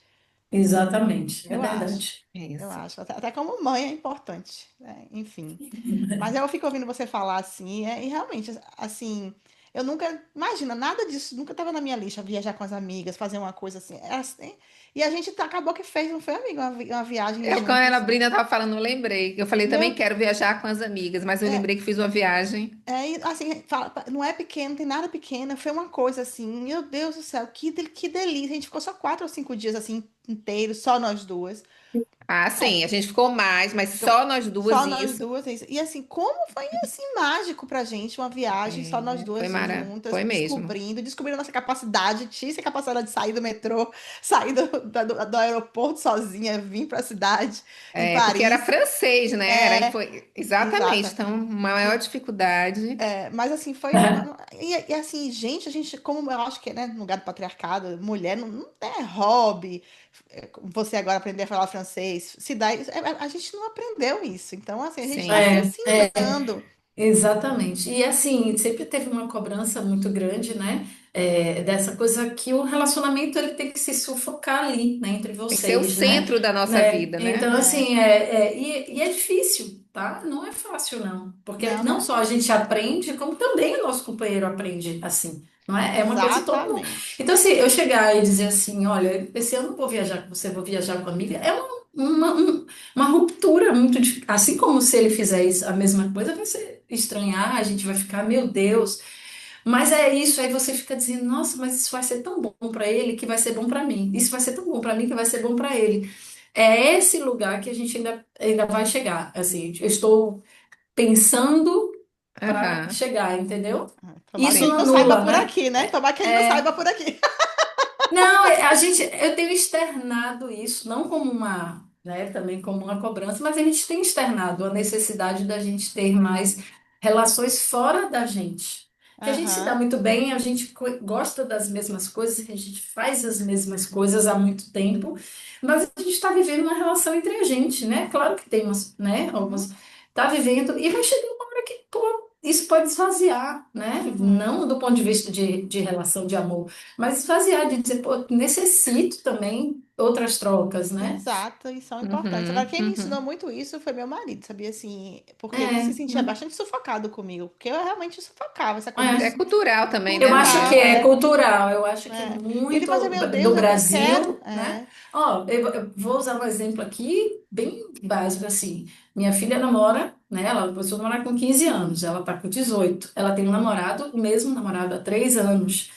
exatamente, é Eu acho. verdade. Eu Isso. acho. Até como mãe é importante, né? Enfim. Mas eu fico ouvindo você falar assim, e realmente, assim, eu nunca, imagina, nada disso, nunca estava na minha lista, viajar com as amigas, fazer uma coisa assim, e a gente acabou que fez, não foi, amiga, uma viagem Quando a juntas. Brina estava falando, eu lembrei. Eu falei, também Meu, quero viajar com as amigas, mas eu lembrei que fiz uma viagem. e, assim, não é pequeno, não tem nada pequeno, foi uma coisa assim, meu Deus do céu, que delícia, a gente ficou só 4 ou 5 dias assim, inteiros, só nós duas. Ah, sim, a gente ficou mais, mas só nós duas Só nós isso. duas, é isso. E assim, como foi assim mágico pra gente uma viagem, só nós Foi duas juntas, foi mesmo. descobrindo a nossa capacidade, tinha essa capacidade de sair do metrô, sair do aeroporto sozinha, vir pra cidade, em Porque era Paris. francês, né? Foi exatamente. Exata. Então, uma maior dificuldade. Mas assim, e assim, gente, a gente, como eu acho que, né, no lugar do patriarcado, mulher não é hobby. Você agora aprender a falar francês, se dá, a gente não aprendeu isso. Então, assim, a gente está Sim. precisando. Exatamente. E assim, sempre teve uma cobrança muito grande, né? Dessa coisa que o relacionamento ele tem que se sufocar ali, né, entre Tem que ser o vocês, né? centro da nossa Né? vida, né? Então, É, assim, e é difícil, tá? Não é fácil, não. Porque não, não não só a gente aprende, como também o nosso companheiro aprende assim. Não é? É uma coisa de todo mundo. exatamente. Então, assim, eu chegar e dizer assim, olha, esse ano eu vou viajar com você, vou viajar com a amiga, é uma ruptura muito difícil. Assim como se ele fizer isso, a mesma coisa, vai ser estranhar, a gente vai ficar, meu Deus. Mas é isso, aí você fica dizendo, nossa, mas isso vai ser tão bom para ele que vai ser bom para mim. Isso vai ser tão bom para mim que vai ser bom para ele. É esse lugar que a gente ainda vai chegar. Assim, eu estou pensando para Aham. chegar, entendeu? Tomara que Isso ele não não saiba anula, por né? aqui, né? Tomara que ele não É, saiba por aqui. não, eu tenho externado isso, não como né, também como uma cobrança, mas a gente tem externado a necessidade da gente ter mais relações fora da gente. Que a gente se dá Aham, muito bem, a gente gosta das mesmas coisas, que a gente faz as mesmas coisas há muito tempo, mas a gente está vivendo uma relação entre a gente, né? Claro que tem umas, né, uhum, algumas, tá vivendo, e vai chegar uma hora que, pô, isso pode esvaziar, né? uhum. Não do ponto de vista de relação de amor, mas esvaziar, de dizer, pô, necessito também outras trocas, né? Exato, e são importantes. Agora, Uhum. quem me ensinou Uhum. muito isso foi meu marido, sabia? Assim, porque ele se É, sentia bastante sufocado comigo, porque eu realmente sufocava essa coisa É é. cultural também, né, Eu acho que amiga? é cultural, eu acho que é E ele fazia, muito meu do Deus, eu quero. Brasil, né? Ó, eu vou usar um exemplo aqui bem básico assim. Minha filha namora, né? Ela começou a namorar com 15 anos, ela tá com 18. Ela tem um namorado, o mesmo namorado há 3 anos.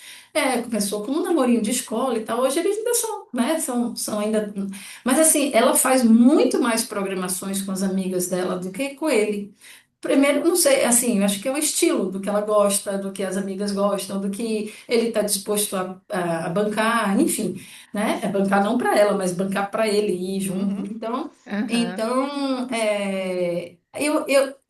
Começou com um namorinho de escola e tal. Hoje eles ainda são, né? São ainda. Mas assim, ela faz muito mais programações com as amigas dela do que com ele. Primeiro, não sei, assim, eu acho que é o estilo do que ela gosta, do que as amigas gostam, do que ele está disposto a bancar, enfim, né? É bancar não para ela, mas bancar para ele ir junto. Uhum, Aham.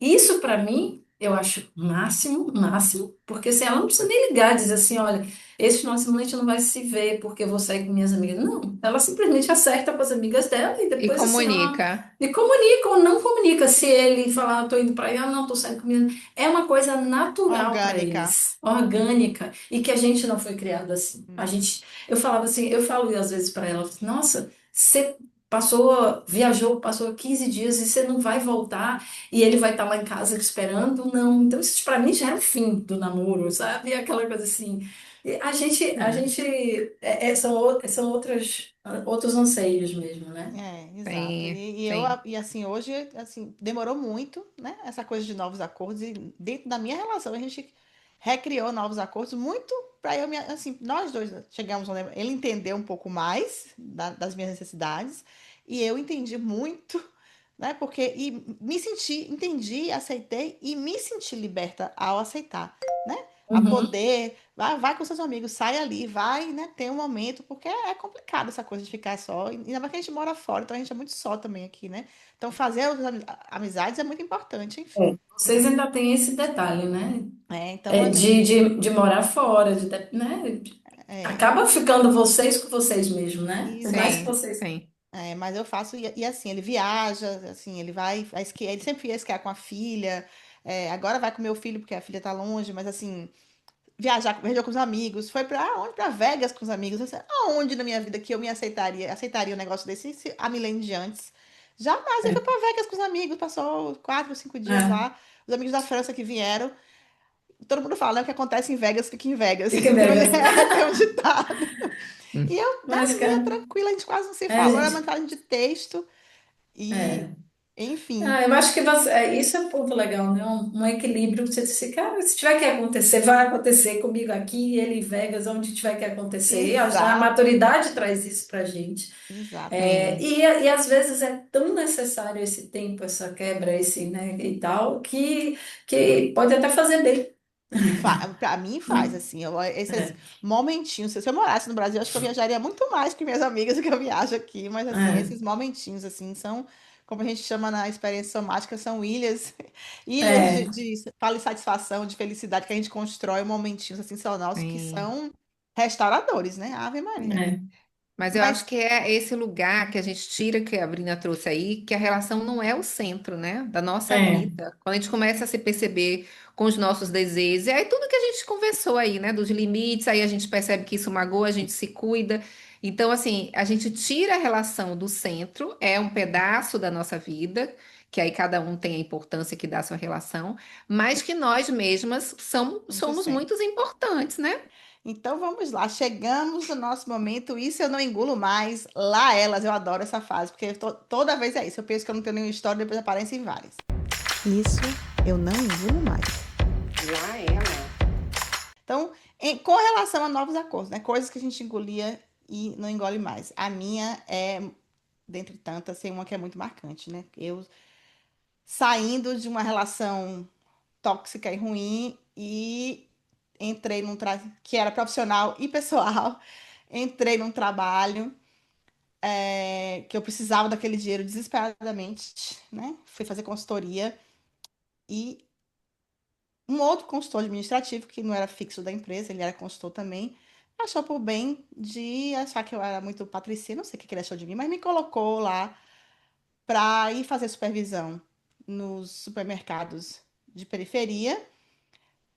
Isso para mim, eu acho máximo, máximo, porque assim, ela não precisa nem ligar, dizer assim, olha. esse final de semana a gente não vai se ver porque eu vou sair com minhas amigas. Não, ela simplesmente acerta com as amigas dela e E depois assim ela comunica. me comunica ou não comunica. Se ele falar, tô indo pra aí, não, tô saindo com minhas... É uma coisa natural para Orgânica. eles, orgânica, e que a gente não foi criado assim. A Não. gente, eu falava assim, eu falo às vezes para ela, nossa, você viajou, passou 15 dias e você não vai voltar e ele vai estar lá em casa te esperando? Não. Então, isso para mim já é o fim do namoro, sabe? Aquela coisa assim. E a Sim. gente são outros anseios mesmo, né? É, exato. Sim, E sim. e assim, hoje, assim, demorou muito, né? Essa coisa de novos acordos. E dentro da minha relação, a gente recriou novos acordos muito para eu me, assim, nós dois chegamos, ele entendeu um pouco mais das minhas necessidades e eu entendi muito, né? Porque entendi, aceitei e me senti liberta ao aceitar, né? A Uhum. poder, vai com seus amigos, sai ali, vai, né, ter um momento, porque é complicado essa coisa de ficar só, e ainda mais que a gente mora fora, então a gente é muito só também aqui, né? Então fazer outras amizades é muito importante, É, enfim. vocês ainda têm esse detalhe, né? Então, É, de morar fora, né? é, Acaba ficando vocês com vocês mesmo, né? Por mais que Sim, exato. vocês. sim. Mas eu faço, e assim, ele viaja, assim, ele vai esquiar, ele sempre ia esquiar com a filha, agora vai com o meu filho, porque a filha tá longe, mas assim, viajou com os amigos, foi pra onde? Pra Vegas com os amigos. Assim, aonde na minha vida que eu me aceitaria um negócio desse se há milênio de antes? Jamais. Ele foi É, pra Vegas com os amigos, passou 4, 5 dias é, lá. Os amigos da França que vieram. Todo mundo fala, né? O que acontece em Vegas, fica em Vegas. fica em Vegas. Tem um ditado. E Hum. eu, da Mas, minha, cara, tranquila, a gente quase não se é, falou, era gente. mensagem de texto. E, É. enfim, Ah, eu acho que isso é um ponto legal, né? Um equilíbrio. Você disse, cara, se tiver que acontecer, vai acontecer comigo aqui, ele em Vegas, onde tiver que acontecer. E a exato, maturidade traz isso pra gente. exato. É, Sim. e às vezes é tão necessário esse tempo, essa quebra, esse, né, e tal, que pode até fazer bem. Pra mim faz, assim, esses É, momentinhos. Se eu morasse no Brasil, acho que eu viajaria muito mais que minhas amigas do que eu viajo aqui, mas assim, é, esses momentinhos, assim, são, como a gente chama na experiência somática, são ilhas, ilhas é, fala de satisfação, de felicidade que a gente constrói momentinhos, assim, são nossos, que Sim. são restauradores, né? Ave Maria. é, Mas eu acho Mas, que é esse lugar que a gente tira, que a Brina trouxe aí, que a relação não é o centro, né, da nossa é, vida. Quando a gente começa a se perceber com os nossos desejos, e aí tudo que a gente conversou aí, né, dos limites, aí a gente percebe que isso magoa, a gente se cuida. Então, assim, a gente tira a relação do centro, é um pedaço da nossa vida, que aí cada um tem a importância que dá a sua relação, mas que nós mesmas muito somos sempre. muito importantes, né? Então vamos lá, chegamos no nosso momento. Isso eu não engulo mais. Lá elas, eu adoro essa fase, porque toda vez é isso. Eu penso que eu não tenho nenhuma história, depois aparecem várias. Isso eu não engulo mais. Lá ela. Então, com relação a novos acordos, né? Coisas que a gente engolia e não engole mais. A minha é, dentre tantas, tem uma que é muito marcante, né? Eu saindo de uma relação tóxica e ruim e entrei que era profissional e pessoal, entrei num trabalho que eu precisava daquele dinheiro desesperadamente, né? Fui fazer consultoria e um outro consultor administrativo, que não era fixo da empresa, ele era consultor também, achou por bem de achar que eu era muito patricinha, não sei o que ele achou de mim, mas me colocou lá para ir fazer supervisão nos supermercados de periferia,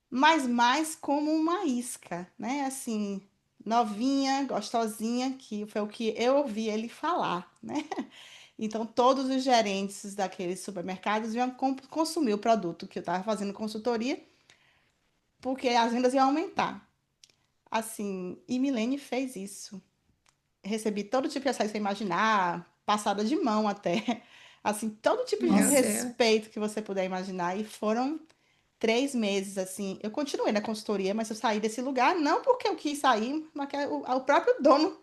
mas mais como uma isca, né? Assim, novinha, gostosinha, que foi o que eu ouvi ele falar, né? Então, todos os gerentes daqueles supermercados iam consumir o produto que eu estava fazendo consultoria, porque as vendas iam aumentar. Assim, e Milene fez isso. Recebi todo tipo de açaí que você imaginar, passada de mão até. Assim, todo tipo de Meu nossa, Deus. desrespeito que você puder imaginar. E foram 3 meses, assim. Eu continuei na consultoria, mas eu saí desse lugar, não porque eu quis sair, mas que o próprio dono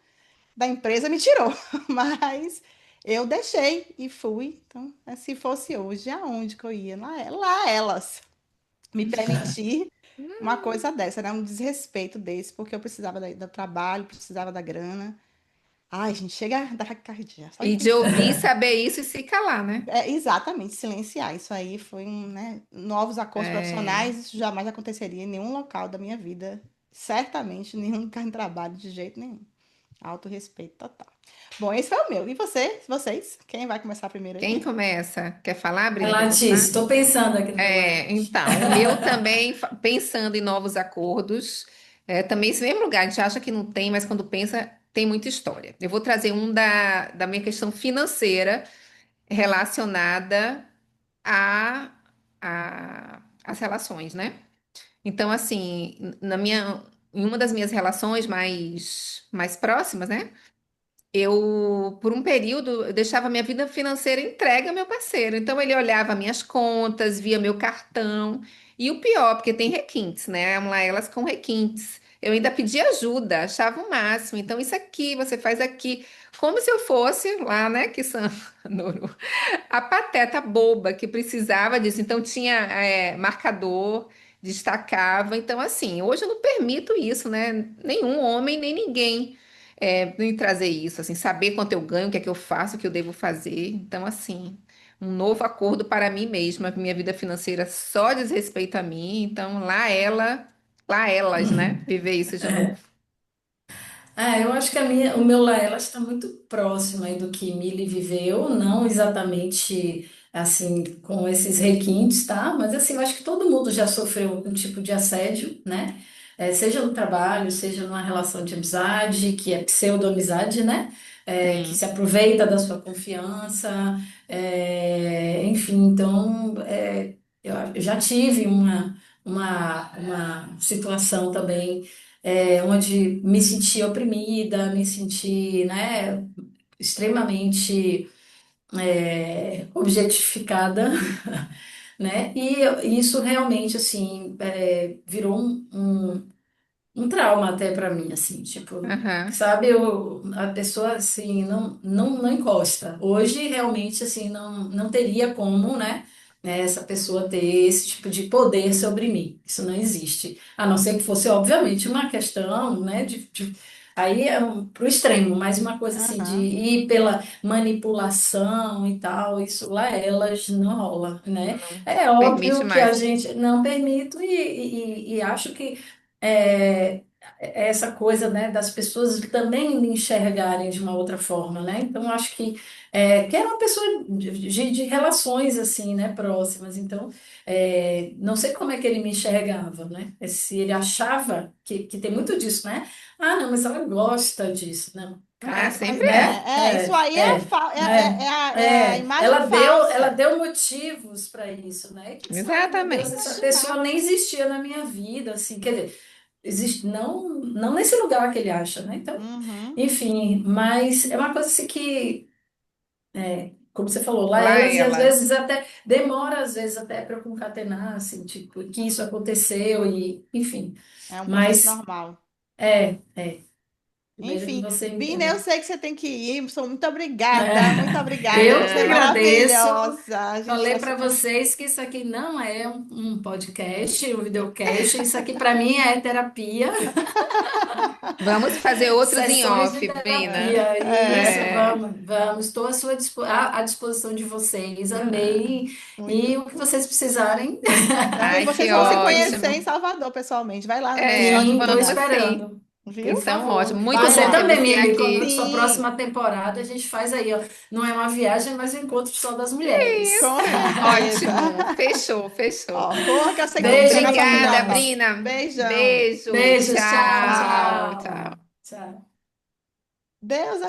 da empresa me tirou. Mas eu deixei e fui. Então, se fosse hoje, aonde que eu ia? Lá elas. Me permitir uma coisa dessa, né? Um desrespeito desse, porque eu precisava do trabalho, precisava da grana. Ai, gente, chega a dar taquicardia, só de E de pensar. ouvir, saber isso e se calar, né? Exatamente, silenciar. Isso aí foi né? Novos acordos É, profissionais, isso jamais aconteceria em nenhum local da minha vida. certamente nenhum lugar de trabalho de jeito nenhum. Autorrespeito total. Bom, esse foi o meu. E vocês? Quem vai começar primeiro aí? Quem começa? Quer falar, É Brina? Quer Latis, começar? estou pensando aqui no meu lounge. Então, o meu também, pensando em novos acordos, também esse mesmo lugar, a gente acha que não tem, mas quando pensa, tem muita história. Eu vou trazer um da minha questão financeira relacionada a, as relações, né? Então, assim, em uma das minhas relações mais próximas, né? Por um período, eu deixava minha vida financeira entregue ao meu parceiro. Então, ele olhava minhas contas, via meu cartão. E o pior, porque tem requintes, né? Vamos lá, elas com requintes. Eu ainda pedia ajuda, achava o máximo. Então, isso aqui, você faz aqui. Como se eu fosse lá, né? Que são a pateta boba que precisava disso. Então, tinha marcador, destacava. Então, assim, hoje eu não permito isso, né? Nenhum homem, nem ninguém me trazer isso, assim, saber quanto eu ganho, o que é que eu faço, o que eu devo fazer. Então, assim, um novo acordo para mim mesma, minha vida financeira só diz respeito a mim. Então, lá elas, né? Viver isso de novo. Eu acho que o meu Laela está muito próximo aí do que Mili viveu, não exatamente assim com esses requintes, tá? Mas assim, eu acho que todo mundo já sofreu algum tipo de assédio, né? Seja no trabalho, seja numa relação de amizade, que é pseudo-amizade, né? Que se Sim. aproveita da sua confiança, enfim, então eu já tive uma situação também onde me senti oprimida, me senti, né, extremamente objetificada, né? E isso realmente, assim, virou um trauma até para mim, assim, tipo, Aham. sabe, a pessoa, assim, não encosta. Hoje, realmente, assim, não teria como, né, essa pessoa ter esse tipo de poder sobre mim. Isso não existe. A não ser que fosse, obviamente, uma questão, né, aí é pro extremo, mas uma coisa assim de Aham. ir pela manipulação e tal, isso lá elas não rola, né? Não É permite óbvio que a mais. gente não permite e acho que é, essa coisa, né, das pessoas também me enxergarem de uma outra forma, né? Então, acho que era uma pessoa de relações, assim, né, próximas. Então, não sei como é que ele me enxergava, né? Se ele achava que tem muito disso, né? Ah, não, mas ela gosta disso, não. Ah, Cara, Mas sempre é. isso aí é a imagem ela falsa. deu motivos para isso, né? Que disse, ai, meu Deus, essa Exatamente. Imaginar. pessoa nem existia na minha vida, assim, quer dizer, existe, não nesse lugar que ele acha, né? Então, Uhum. enfim, mas é uma coisa assim que, como você falou, lá Lá elas, e às elas. vezes até demora, às vezes até para eu concatenar, assim, tipo, que isso aconteceu e, enfim, É um processo mas normal. primeiro de Enfim, você Bina, eu entender. sei que você tem que ir. Sou muito obrigada. Eu que Você é Ah, agradeço. maravilhosa. A gente Falei está para super. vocês que isso aqui não é um podcast, um videocast, isso aqui para mim é terapia. vamos fazer outros em Sessões de off, Brina. terapia, isso, É, vamos, estou à disposição de vocês, ah, amei, Muito. e o que vocês precisarem, Não, e ai, vocês que vão se conhecer em ótimo. Salvador pessoalmente. Vai lá no meu stand É, sim, estou vamos Bina, sim. esperando, por viu? Então, favor. ótimo. Muito Vai Você bom ter lá. também, você Mili, quando aqui. sua Sim, próxima temporada a gente faz aí, ó, não é uma viagem, mas um encontro só das mulheres. com certeza. Ótimo. Fechou, fechou. Ó, corra que eu sei que tem que Então, Beijo, entregar sua obrigada, filhota. meninas. Brina. Beijão. Beijo. Beijos, tchau, Tchau, tchau. tchau. Tchau. Deus,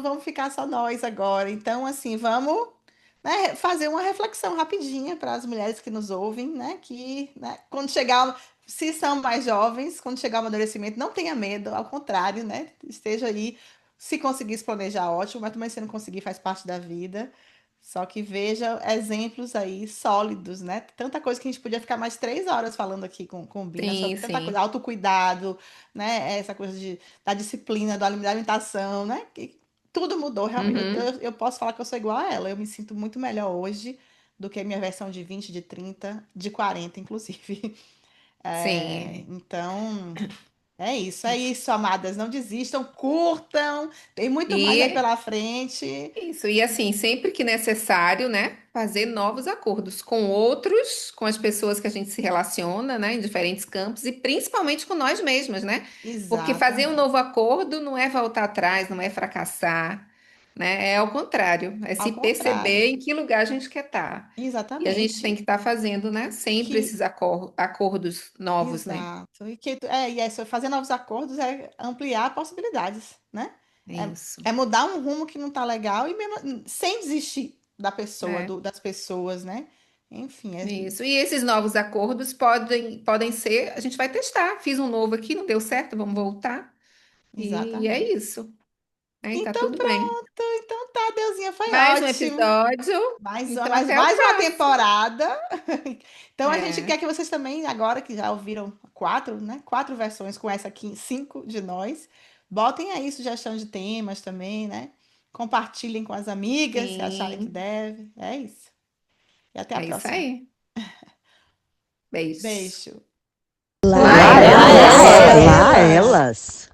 vamos ficar só nós agora. Então, assim, vamos, né, fazer uma reflexão rapidinha para as mulheres que nos ouvem, né? Que, né, quando chegar, se são mais jovens, quando chegar o amadurecimento, não tenha medo, ao contrário, né? Esteja aí, se conseguir se planejar, ótimo, mas também se não conseguir, faz parte da vida. Só que veja exemplos aí sólidos, né? Tanta coisa que a gente podia ficar mais 3 horas falando aqui com o Bina Sim, sobre tanta coisa, sim. autocuidado, né? Essa coisa da disciplina, da alimentação, né? Que tudo mudou, realmente. Uhum. Eu posso falar que eu sou igual a ela. Eu me sinto muito melhor hoje do que a minha versão de 20, de 30, de 40, inclusive. Sim. Então. É isso, amadas. Não desistam, curtam. Tem muito mais aí E pela frente. isso, e assim, sempre que necessário, né, fazer novos acordos com outros, com as pessoas que a gente se relaciona, né, em diferentes campos e principalmente com nós mesmas, né? Porque fazer um Exatamente. novo acordo não é voltar atrás, não é fracassar, né? É ao contrário, é Ao se contrário. perceber em que lugar a gente quer estar. E a gente tem Exatamente. que estar fazendo, né, sempre Que esses acordos novos, né? exato. E é isso, fazer novos acordos é ampliar possibilidades, né? É isso. É mudar um rumo que não tá legal e mesmo sem desistir da pessoa, É. das pessoas, né? Enfim, Isso. E esses novos acordos podem ser, a gente vai testar. Fiz um novo aqui, não deu certo, vamos voltar. E é exatamente. isso. Aí tá Então tudo bem. pronto, então tá, Deusinha, foi Mais um ótimo. episódio, então até o Mais uma próximo. temporada. Então a gente É, quer que vocês também, agora que já ouviram quatro, né? Quatro versões com essa aqui, cinco de nós. Botem aí sugestão de temas também, né? Compartilhem com as amigas, se acharem que sim, deve. É isso. E até a é isso próxima. aí. Beijo. Beijo. Lá Lá elas. elas. Lá elas.